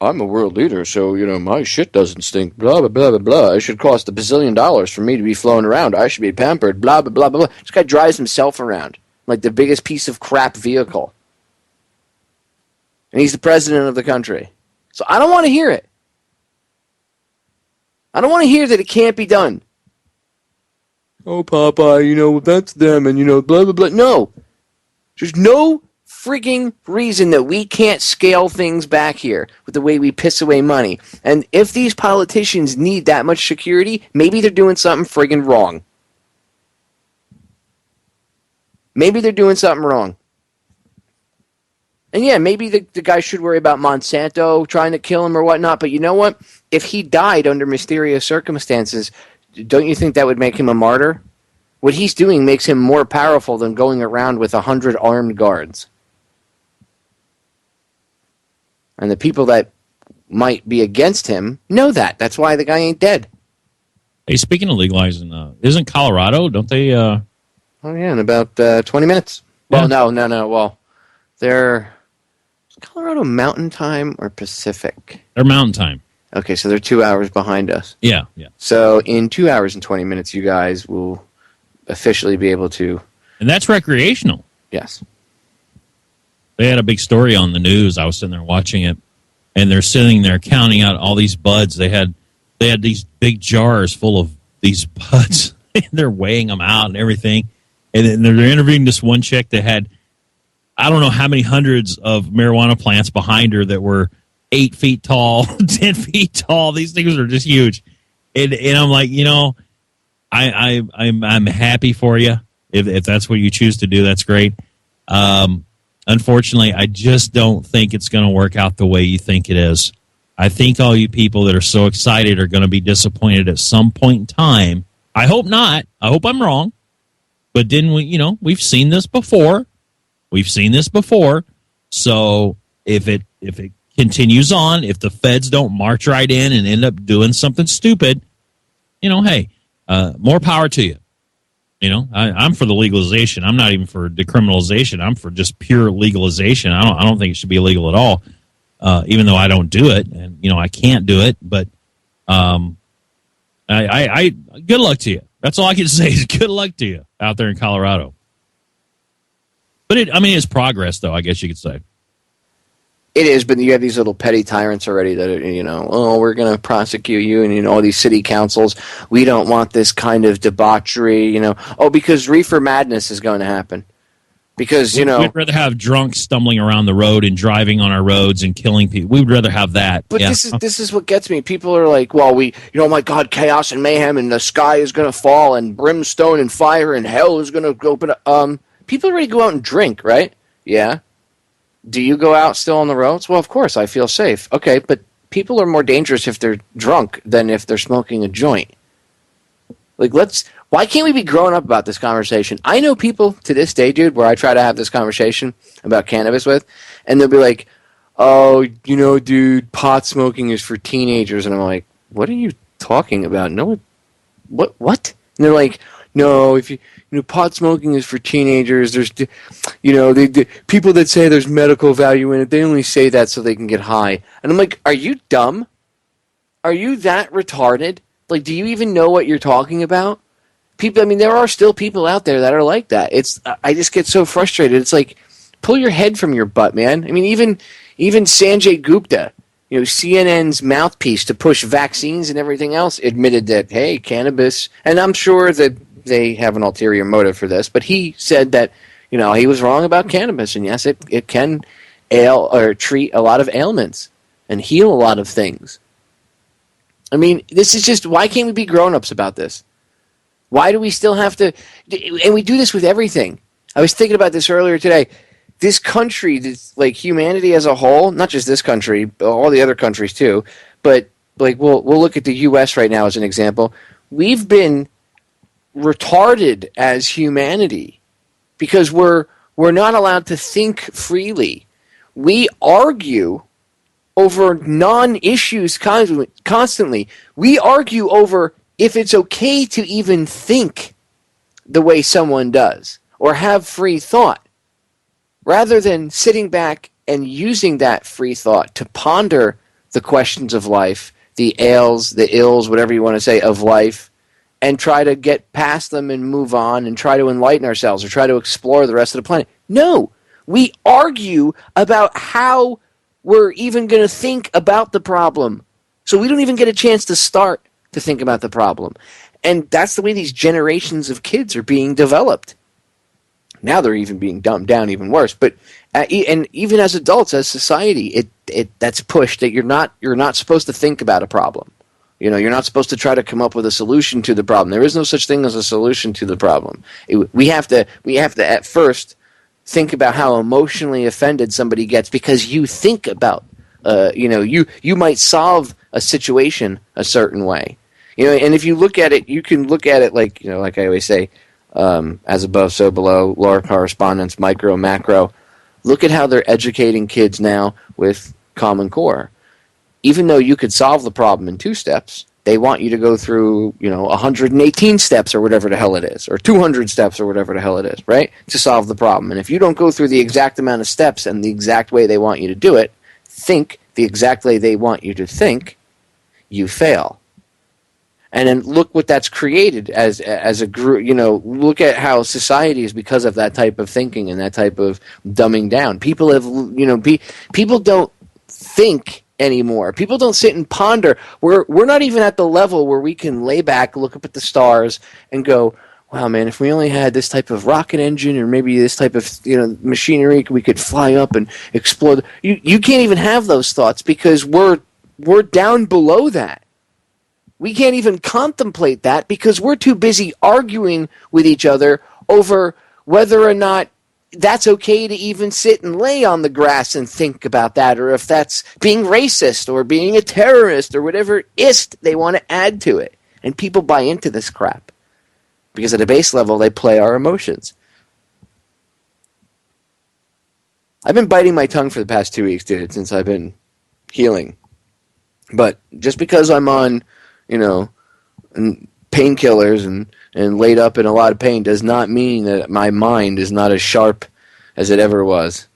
I'm a world leader, so, my shit doesn't stink, blah, blah, blah, blah, blah. It should cost $1 bazillion for me to be flown around. I should be pampered, blah, blah, blah, blah, blah. This guy drives himself around like the biggest piece of crap vehicle. And he's the president of the country. So I don't want to hear it. I don't want to hear that it can't be done. Oh, Popeye, that's them, and, blah, blah, blah. No. There's no frigging reason that we can't scale things back here with the way we piss away money. And if these politicians need that much security, maybe they're doing something friggin' wrong. Maybe they're doing something wrong. And yeah, maybe the guy should worry about Monsanto trying to kill him or whatnot, but you know what? If he died under mysterious circumstances, don't you think that would make him a martyr? What he's doing makes him more powerful than going around with 100 armed guards. And the people that might be against him know that. That's why the guy ain't dead. Hey, speaking of legalizing, isn't Colorado, don't they... Oh, yeah, in about 20 minutes. Well, no. Well, they're... Is Colorado Mountain Time or Pacific? They're Mountain Time. Okay, so they're 2 hours behind us. Yeah. So in 2 hours and 20 minutes, you guys will officially be able to... And that's recreational. Yes. They had a big story on the news. I was sitting there watching it, and they're sitting there counting out all these buds. They had these big jars full of these buds, and they're weighing them out and everything. And then they're interviewing this one chick that had, I don't know how many hundreds of marijuana plants behind her that were 8 feet tall, 10 feet tall. These things are just huge. And I'm like, I'm happy for you. If that's what you choose to do, that's great. Unfortunately, I just don't think it's going to work out the way you think it is. I think all you people that are so excited are going to be disappointed at some point in time. I hope not. I hope I'm wrong. But didn't we, we've seen this before. So if it continues on, if the feds don't march right in and end up doing something stupid, hey, more power to you. I'm for the legalization. I'm not even for decriminalization. I'm for just pure legalization. I don't think it should be illegal at all, even though I don't do it, and I can't do it. But I good luck to you. That's all I can say is good luck to you out there in Colorado. But it's progress, though. I guess you could say. It is, but you have these little petty tyrants already that are, we're going to prosecute you, and all these city councils. We don't want this kind of debauchery, because reefer madness is going to happen. Because we'd rather have drunks stumbling around the road and driving on our roads and killing people. We would rather have that. But this is what gets me. People are like, well, oh my God, chaos and mayhem, and the sky is going to fall, and brimstone and fire, and hell is going to open up. People already go out and drink, right? Yeah. Do you go out still on the roads? Well, of course, I feel safe. Okay, but people are more dangerous if they're drunk than if they're smoking a joint. Why can't we be growing up about this conversation? I know people to this day, dude, where I try to have this conversation about cannabis with, and they'll be like, oh, dude, pot smoking is for teenagers. And I'm like, what are you talking about? No, what? And they're like, no, if pot smoking is for teenagers. There's, the people that say there's medical value in it, they only say that so they can get high. And I'm like, are you dumb? Are you that retarded? Like, do you even know what you're talking about? People, there are still people out there that are like that. I just get so frustrated. It's like, pull your head from your butt, man. Even Sanjay Gupta, CNN's mouthpiece to push vaccines and everything else, admitted that, hey, cannabis, and I'm sure that they have an ulterior motive for this, but he said that, he was wrong about cannabis, and yes, it can ail or treat a lot of ailments and heal a lot of things. This is just, why can't we be grown-ups about this? Why do we still have to, and we do this with everything. I was thinking about this earlier today. This country, humanity as a whole, not just this country, but all the other countries too, but we'll look at the U.S. right now as an example. We've been retarded as humanity because we're not allowed to think freely. We argue over non-issues constantly. We argue over if it's okay to even think the way someone does or have free thought, rather than sitting back and using that free thought to ponder the questions of life, the ails, the ills, whatever you want to say, of life, and try to get past them and move on and try to enlighten ourselves or try to explore the rest of the planet. No, we argue about how we're even going to think about the problem. So we don't even get a chance to start to think about the problem. And that's the way these generations of kids are being developed. Now they're even being dumbed down even worse. But and even as adults, as society, that's pushed that you're not supposed to think about a problem. You're not supposed to try to come up with a solution to the problem. There is no such thing as a solution to the problem. We have to at first think about how emotionally offended somebody gets because you think about, you might solve a situation a certain way. And if you look at it, you can look at it like I always say, as above, so below, lower correspondence, micro, macro. Look at how they're educating kids now with Common Core. Even though you could solve the problem in 2 steps, they want you to go through, 118 steps or whatever the hell it is, or 200 steps or whatever the hell it is, right, to solve the problem. And if you don't go through the exact amount of steps and the exact way they want you to do it, think the exact way they want you to think, you fail. And then look what that's created as a group. Look at how society is because of that type of thinking and that type of dumbing down. People have, people don't think anymore. People don't sit and ponder. We're not even at the level where we can lay back, look up at the stars, and go, wow, man, if we only had this type of rocket engine or maybe this type of machinery, we could fly up and explore. You can't even have those thoughts because we're down below that. We can't even contemplate that because we're too busy arguing with each other over whether or not that's okay to even sit and lay on the grass and think about that, or if that's being racist or being a terrorist or whatever ist they want to add to it. And people buy into this crap because at a base level they play our emotions. I've been biting my tongue for the past 2 weeks, dude, since I've been healing. But just because I'm on, painkillers and laid up in a lot of pain does not mean that my mind is not as sharp as it ever was.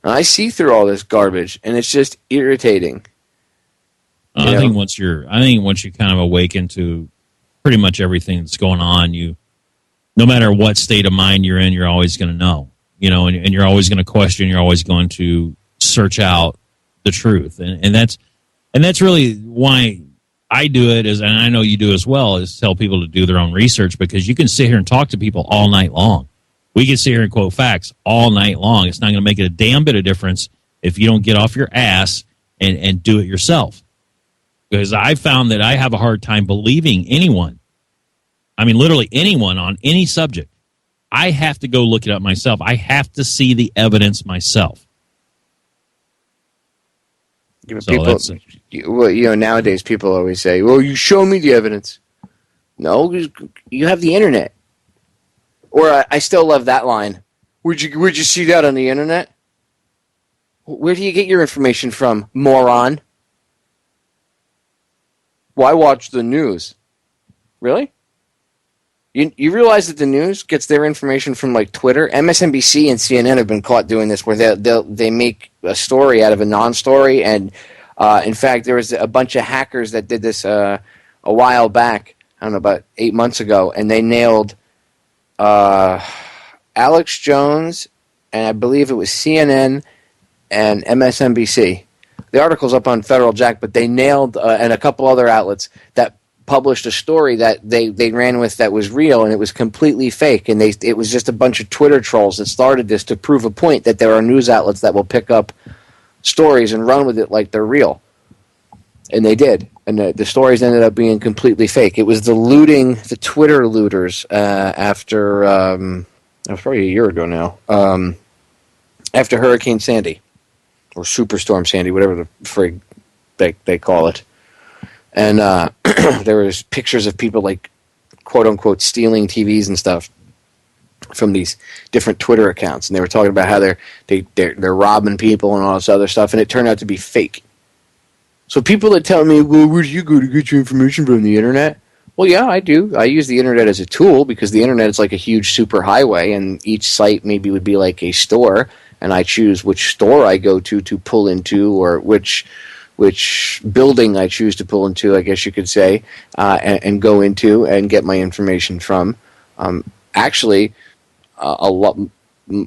And I see through all this garbage, and it's just irritating. I think once you kind of awaken to pretty much everything that's going on, no matter what state of mind you're in, you're always going to know, and you're always going to question, you're always going to search out the truth. And that's really why I do it, and I know you do as well, is tell people to do their own research, because you can sit here and talk to people all night long. We can sit here and quote facts all night long. It's not going to make it a damn bit of difference if you don't get off your ass and do it yourself. Because I found that I have a hard time believing anyone. I mean, literally anyone on any subject. I have to go look it up myself. I have to see the evidence myself. Nowadays people always say, well, you show me the evidence. No, you have the internet. Or I still love that line. Where'd you see that on the internet? Where do you get your information from, moron? Why watch the news? Really? You realize that the news gets their information from like Twitter? MSNBC and CNN have been caught doing this, where they make a story out of a non-story, and in fact, there was a bunch of hackers that did this a while back. I don't know, about 8 months ago, and they nailed Alex Jones, and I believe it was CNN and MSNBC. The article's up on Federal Jack, but they nailed, and a couple other outlets that published a story that they ran with that was real, and it was completely fake. And it was just a bunch of Twitter trolls that started this to prove a point that there are news outlets that will pick up stories and run with it like they're real. And they did. And the stories ended up being completely fake. It was the Twitter looters after, it was probably a year ago now, after Hurricane Sandy, or Superstorm Sandy, whatever the frig they call it. And there was pictures of people, like, quote-unquote, stealing TVs and stuff from these different Twitter accounts. And they were talking about how they're robbing people and all this other stuff, and it turned out to be fake. So people that tell me, well, where do you go to get your information from, the internet? Well, yeah, I do. I use the internet as a tool, because the internet is like a huge superhighway, and each site maybe would be like a store, and I choose which store I go to pull into, or which building I choose to pull into, I guess you could say, and go into and get my information from. Actually, a lot.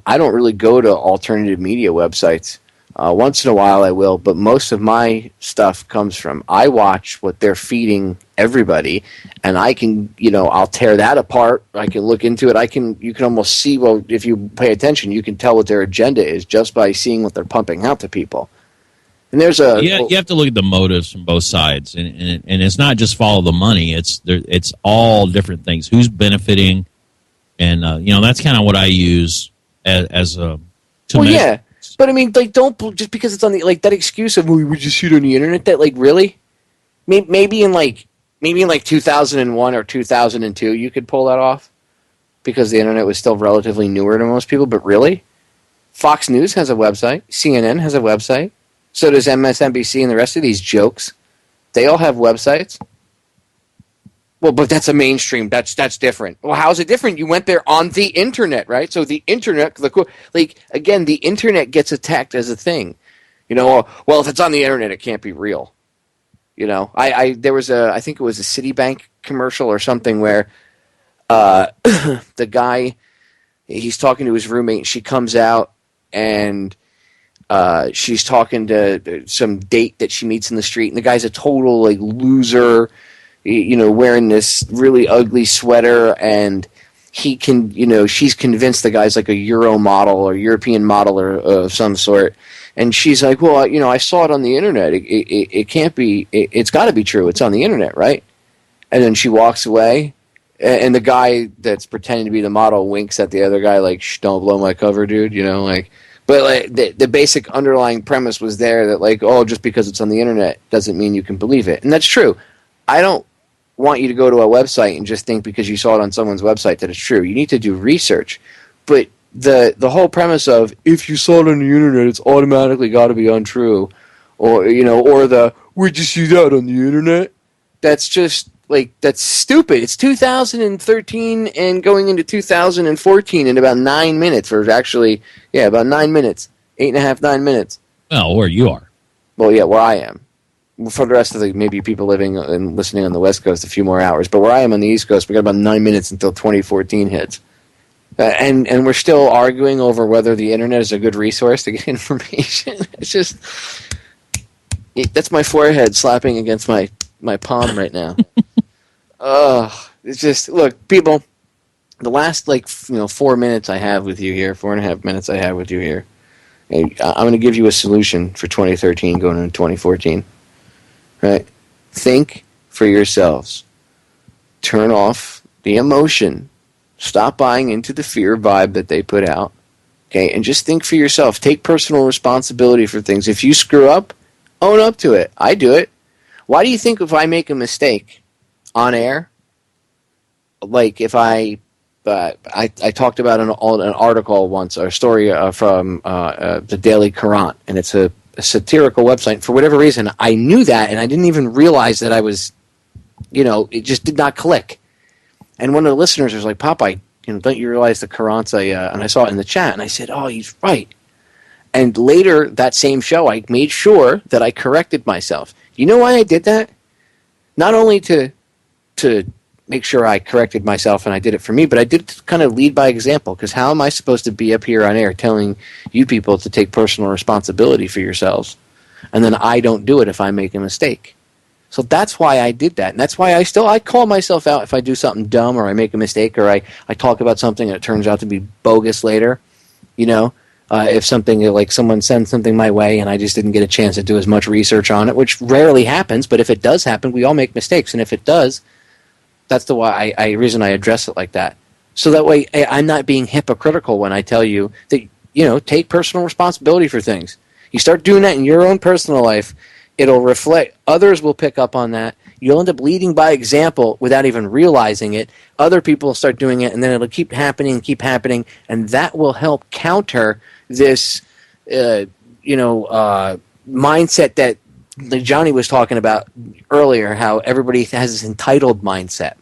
I don't really go to alternative media websites. Once in a while I will, but most of my stuff comes from, I watch what they're feeding everybody, and I can, I'll tear that apart. I can look into it. You can almost see, well, if you pay attention, you can tell what their agenda is just by seeing what they're pumping out to people. And there's you have to look at the motives from both sides, and it's not just follow the money. It's all different things. Who's benefiting, and that's kind of what I use as a. Yeah, but I mean, like, don't just because it's on the, like, that excuse of, well, we just shoot on the internet. That, like, really, maybe in 2001 or 2002 you could pull that off, because the internet was still relatively newer to most people. But really, Fox News has a website, CNN has a website. So does MSNBC and the rest of these jokes. They all have websites. Well, but that's a mainstream. That's different. Well, how is it different? You went there on the internet, right? So the internet, again, the internet gets attacked as a thing. Well, if it's on the internet, it can't be real. There was I think it was a Citibank commercial or something where the guy, he's talking to his roommate, and she comes out, and she's talking to some date that she meets in the street, and the guy's a total, like, loser, wearing this really ugly sweater, and she's convinced the guy's like a Euro model or European model or of some sort, and she's like, well, I saw it on the internet. It can't be. It's got to be true. It's on the internet, right? And then she walks away, And the guy that's pretending to be the model winks at the other guy like, "Shh, don't blow my cover, dude." But like the basic underlying premise was there that like, oh, just because it's on the internet doesn't mean you can believe it, and that's true. I don't want you to go to a website and just think because you saw it on someone's website that it's true. You need to do research. But the whole premise of if you saw it on the internet, it's automatically got to be untrue, or where'd you see that on the internet? That's just like, that's stupid. It's 2013 and going into 2014 in about 9 minutes, or actually, about 9 minutes, 8.5, 9 minutes. Well, where you are. Well, yeah, where I am. For the rest of the maybe people living and listening on the West Coast, a few more hours. But where I am on the East Coast, we got about 9 minutes until 2014 hits. And we're still arguing over whether the internet is a good resource to get information. It's just, that's my forehead slapping against my palm right now. It's just, look, people, the last 4 minutes I have with you here, 4.5 minutes I have with you here, I'm going to give you a solution for 2013 going into 2014. Right? Think for yourselves. Turn off the emotion. Stop buying into the fear vibe that they put out. Okay? And just think for yourself. Take personal responsibility for things. If you screw up, own up to it. I do it. Why do you think if I make a mistake on air, like if I talked about an article once, or a story from the Daily Courant, and it's a satirical website. For whatever reason, I knew that, and I didn't even realize that I was, it just did not click. And one of the listeners was like, "Popeye, don't you realize the Courant's and I saw it in the chat, and I said, "Oh, he's right." And later that same show, I made sure that I corrected myself. You know why I did that? Not only to make sure I corrected myself and I did it for me, but I did it to kind of lead by example, because how am I supposed to be up here on air telling you people to take personal responsibility for yourselves, and then I don't do it if I make a mistake? So that's why I did that, and that's why I call myself out if I do something dumb or I make a mistake or I talk about something and it turns out to be bogus later, if something like someone sends something my way and I just didn't get a chance to do as much research on it, which rarely happens, but if it does happen, we all make mistakes, and if it does, that's the reason I address it like that. So that way I'm not being hypocritical when I tell you that, take personal responsibility for things. You start doing that in your own personal life, it'll reflect, others will pick up on that. You'll end up leading by example without even realizing it. Other people will start doing it, and then it'll keep happening, and that will help counter this, mindset that Johnny was talking about earlier, how everybody has this entitled mindset.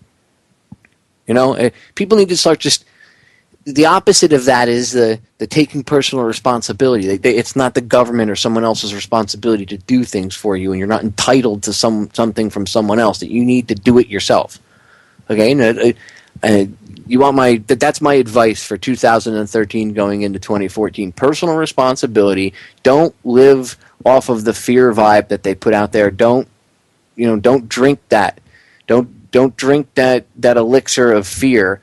People need to start just, the opposite of that is the taking personal responsibility. It's not the government or someone else's responsibility to do things for you, and you're not entitled to something from someone else, that you need to do it yourself. Okay? That's my advice for 2013 going into 2014. Personal responsibility. Don't live off of the fear vibe that they put out there. Don't drink that. Don't drink that elixir of fear.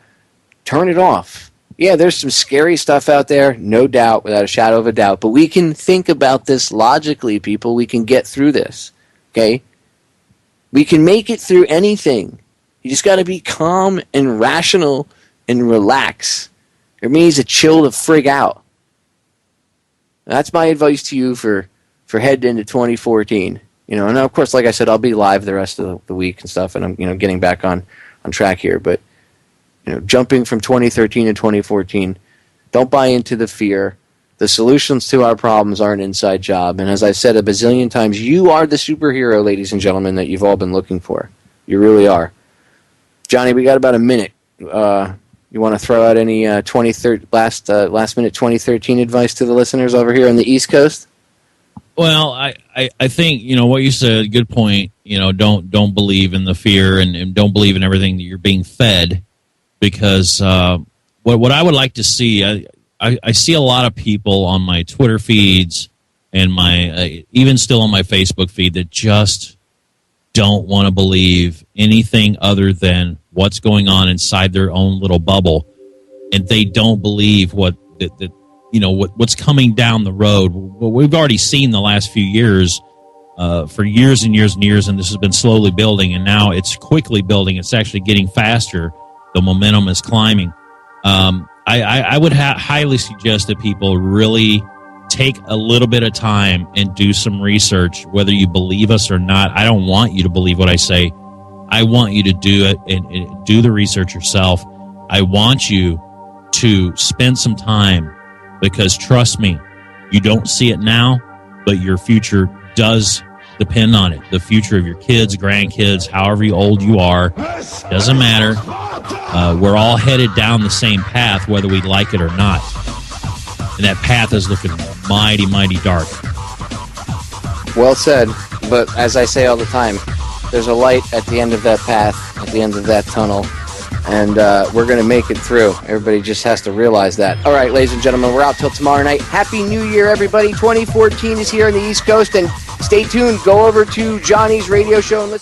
Turn it off. Yeah, there's some scary stuff out there, no doubt, without a shadow of a doubt. But we can think about this logically, people. We can get through this. Okay? We can make it through anything. You just got to be calm and rational and relax. It means to chill the frig out. That's my advice to you for heading into 2014. And of course, like I said, I'll be live the rest of the week and stuff, and I'm getting back on track here. But jumping from 2013 to 2014, don't buy into the fear. The solutions to our problems are an inside job, and as I've said a bazillion times, you are the superhero, ladies and gentlemen, that you've all been looking for. You really are. Johnny, we got about a minute. You want to throw out any last minute 2013 advice to the listeners over here on the East Coast? Well, I think what you said. Good point. Don't believe in the fear and don't believe in everything that you're being fed, because what I would like to see, I see a lot of people on my Twitter feeds and my even still on my Facebook feed that just don't want to believe anything other than what's going on inside their own little bubble, and they don't believe what's coming down the road. What we've already seen the last few years, for years and years and years, and this has been slowly building, and now it's quickly building. It's actually getting faster. The momentum is climbing. I would highly suggest that people really take a little bit of time and do some research, whether you believe us or not. I don't want you to believe what I say. I want you to do it and do the research yourself. I want you to spend some time, because trust me, you don't see it now, but your future does depend on it. The future of your kids, grandkids, however old you are, doesn't matter. We're all headed down the same path, whether we like it or not. And that path is looking mighty, mighty dark. Well said. But as I say all the time, there's a light at the end of that path, at the end of that tunnel, and we're going to make it through. Everybody just has to realize that. All right, ladies and gentlemen, we're out till tomorrow night. Happy New Year, everybody. 2014 is here on the East Coast, and stay tuned. Go over to Johnny's radio show and listen.